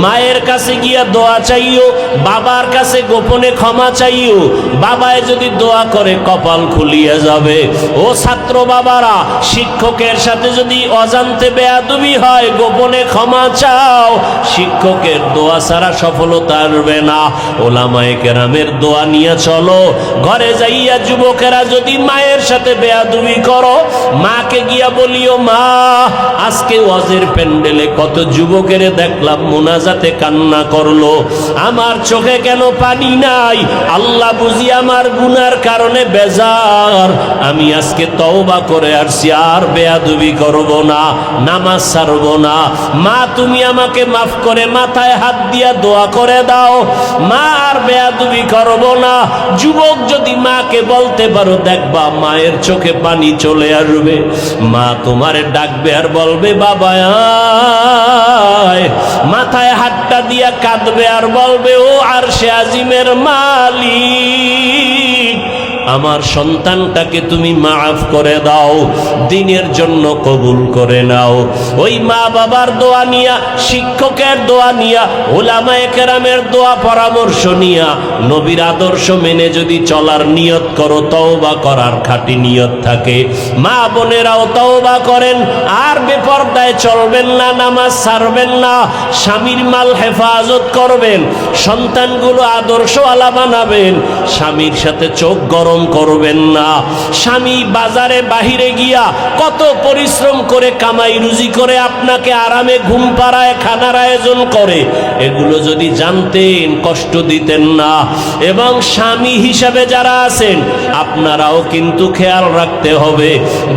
মায়ের কাছে গিয়া দোয়া চাইও, বাবার কাছে গোপনে ক্ষমা চাইও। বাবায় যদি দোয়া করে কপাল খুলিয়ে যাবে। ও ছাত্র বাবারা, শিক্ষকের সাথে যদি অজান্তে বেয়াদবি হয়, গোপনে ক্ষমা চাও। শিক্ষকের দোয়া ছাড়া সফলতা আসবে না। ওলামায়ে কেরামের দোয়া নিয়ে চলো। ঘরে যাইয়া যুবকেরা যদি মায়ের সাথে বেয়াদবি করো, মাকে গিয়া বলিও, মা, আজকে ওয়াজের প্যান্ডেলে কত যুবকের দেখলাম মোনাজাতে কান্না করলো, আমার চোখে কেন পানি নাই? আল্লাহ বুঝি আমার গুনার কারণে বেজার। আমি আজকে তওবা করে আসছি, আর বেয়াদবি করব না, নামাজ ছাড়ব না। মা, তুমি আমাকে মাফ করে মাথায় হাত দিয়া দোয়া করে দাও, মা আর বেয়াদবি করব না। যুবক যদি মাকে বলতে পারো, দেখবা মায়ের চোখে পানি চলে আসবে। মা তোমারে ডাকবে আর বলবে, বাবা আয়। মাথায় হাতটা দিয়া কাঁদবে আর বলবে, ও আরশে আজিমের মালিক, আমার সন্তানটাকে তুমি মাফ করে দাও, দিনের জন্য কবুল করে নাও। ওই মা বাবার দোয়া নিয়া, শিক্ষকের দোয়া নিয়া, উলামায়ে কেরামের দোয়া পরামর্শ নিয়া, নবীর আদর্শ মেনে যদি চলার নিয়ত করো, তওবা করার খাঁটি নিয়ত থাকে, মা বোনেরাও তওবা করেন, আর বেপরদায় চলবেন না, নামাজ ছাড়বেন না, স্বামীর মাল হেফাজত করবেন, সন্তানগুলো আদর্শওয়ালা বানাবেন, স্বামীর সাথে চোখ গরম করবেন না। স্বামী বাজারে বাহিরে গিয়া কত পরিশ্রম করে কামাই রুজি করে আপনাকে আরামে ঘুম পাড়ায়, খানার আয়োজন করে, এগুলো যদি জানতেন কষ্ট দিতেন না। এবং স্বামী হিসাবে যারা আছেন, আপনারাও কিন্তু খেয়াল রাখতে হবে,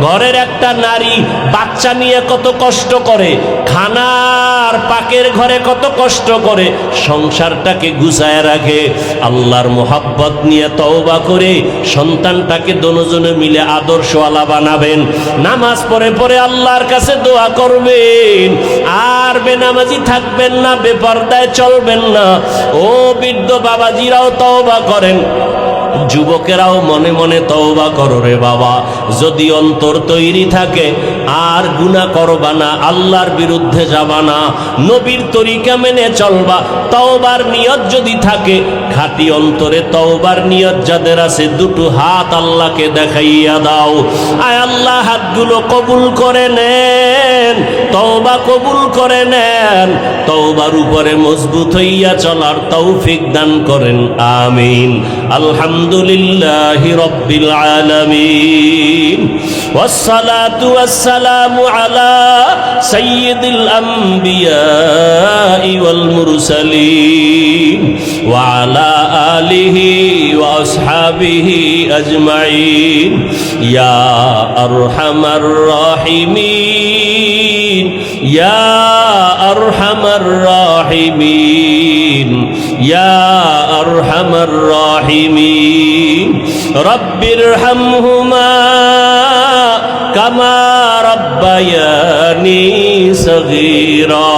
ঘরের একটা নারী বাচ্চা নিয়ে কত কষ্ট করে, খানার পাকের ঘরে কত কষ্ট করে সংসারটাকে গুছায় রাখে। আল্লাহর মোহাব্বত নিয়ে তওবা করে সন্তানটাকে দুজনে মিলে আদর্শওয়ালা বানাবেন, নামাজ পড়ে পড়ে আল্লাহর কাছে দোয়া করবেন, আর বেনামাজি থাকবেন না, বেপরদায় চলবেন না। ও বৃদ্ধ বাবাজিরাও তওবা করেন, যুবকেরাও মনে মনে তওবা করো রে বাবা। যদি অন্তর তৈরি থাকে আর গুনাহ করবা না, আল্লাহর বিরুদ্ধে যাবা না, নবীর তরিকা মেনে চলবা, তওবার নিয়ত যদি থাকে, খাঁটি অন্তরে তওবার নিয়ত যাদের আছে, দুটো হাত আল্লাহকে দেখাইয়া দাও। আয় আল্লাহ, হাতগুলো কবুল করে নেন, তওবা কবুল করে নেন, তওবার উপরে মজবুত হইয়া চলার তৌফিক দান করেন, আমিন। আলহামদুলিল্লাহি রাব্বিল আলামিন, ওয়াসসালাতু ওয়াসসালামু আলা সাইয়্যিদিল আমবিয়াই ওয়াল মুরসালিন ওয়া আলা আলিহি ওয়া আসহাবিহি আজমাইন, ইয়া আরহামার রাহিমিন, ইয়া আরহামার রাহিমিন, ইয়া আরহামার রাহিমিন। রব্বিরহামহুমা কামা রব্বায়ানি সগীরা।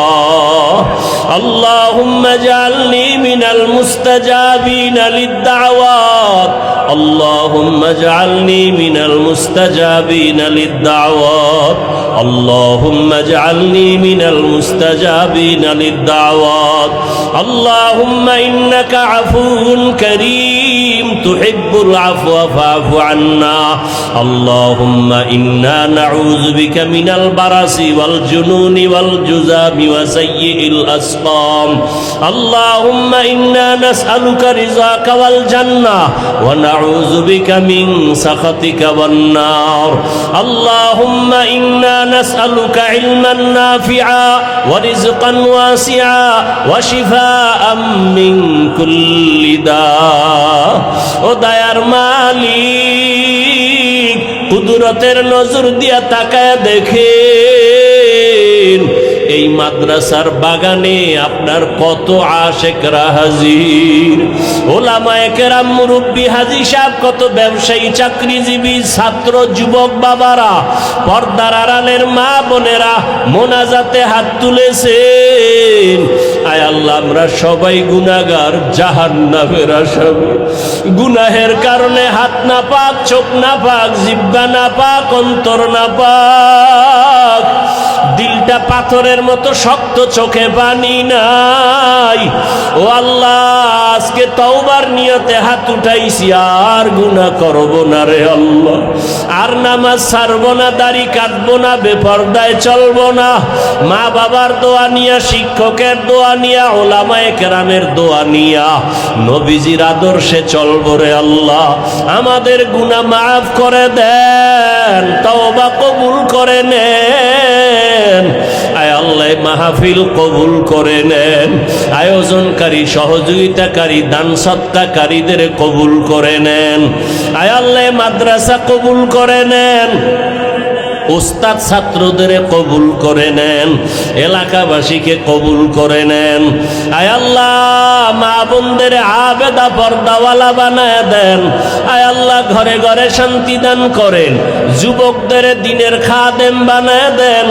আল্লাহুম্মা জাআলনি মিনাল মুস্তাজাবিনা লিদ-দাওয়াত, اللهم اجعلني من المستجابين للدعوات، اللهم اجعلني من المستجابين للدعوات، اللهم إنك عفو كريم تحب العفو فاعف عنا، اللهم إنا نعوذ بك من البرص والجنون والجذام وسيء الأسقام، اللهم إنا نسألك رضاك والجنة ونعوذ بك من سخطك والنار، اللهم إنا نسألك علما نافعا ورزقا واسعا وشفاء من كل داء। ও দয়ার মালিক, কুদরতের নজর দিয়া তাকায়া দেখেন, এই মাদ্রাসার বাগানে আপনার কত আশেকরা হাজির, ওলামায়ে কেরাম, মুরব্বী, হাজী সাহেব, কত ব্যবসায়ী, চাকরিজীবী, ছাত্র, যুবক বাবারা, পর্দার আড়ালের মা বোনেরা মোনাজাতে হাত তুলেছেন। আয় আল্লাহ, আমরা সবাই গুনাহগার, জাহান্নামের আসামি। গুনাহের কারণে হাত না পাক, চোখ না পাক, জিহ্বা না পাক, অন্তর না পাক, দিলটা পাথরের মতো শক্ত, চোখে পানি নাই। ও আল্লাহ, আজকে তওবার নিয়তে হাত উঠাইছি, আর গুনাহ করব না রে আল্লাহ, আর নামাজ ছাড়ব না, দাড়ি কাটব না, বেপরদায় চলব না, মা বাবার দোয়া নিয়া, শিক্ষকের দোয়া নিয়া, ওলামায়ে কেরামের দোয়া নিয়া নবীজির আদর্শে চলব রে আল্লাহ। আমাদের গুনাহ মাফ করে দেন, তওবা কবুল করে নেন। আয় আল্লাহ, মাহফিল কবুল করে নেন, আয়োজনকারী, সহযোগিতাকারী, দান সৎকারীদের কবুল করে নেন। আয় আল্লাহ, মাদ্রাসা কবুল করে নেন, উস্তাদ ছাত্রদের কবুল করে নেন, এলাকাবাসীকে কবুল করে নেন। আয় আল্লাহ, মা বোনদের আবেদা পর্দাওয়ালা বানায় দেন। আয় আল্লাহ, ঘরে ঘরে শান্তি দান করেন, যুবকদের দিনের খাদেম বানায় দেন।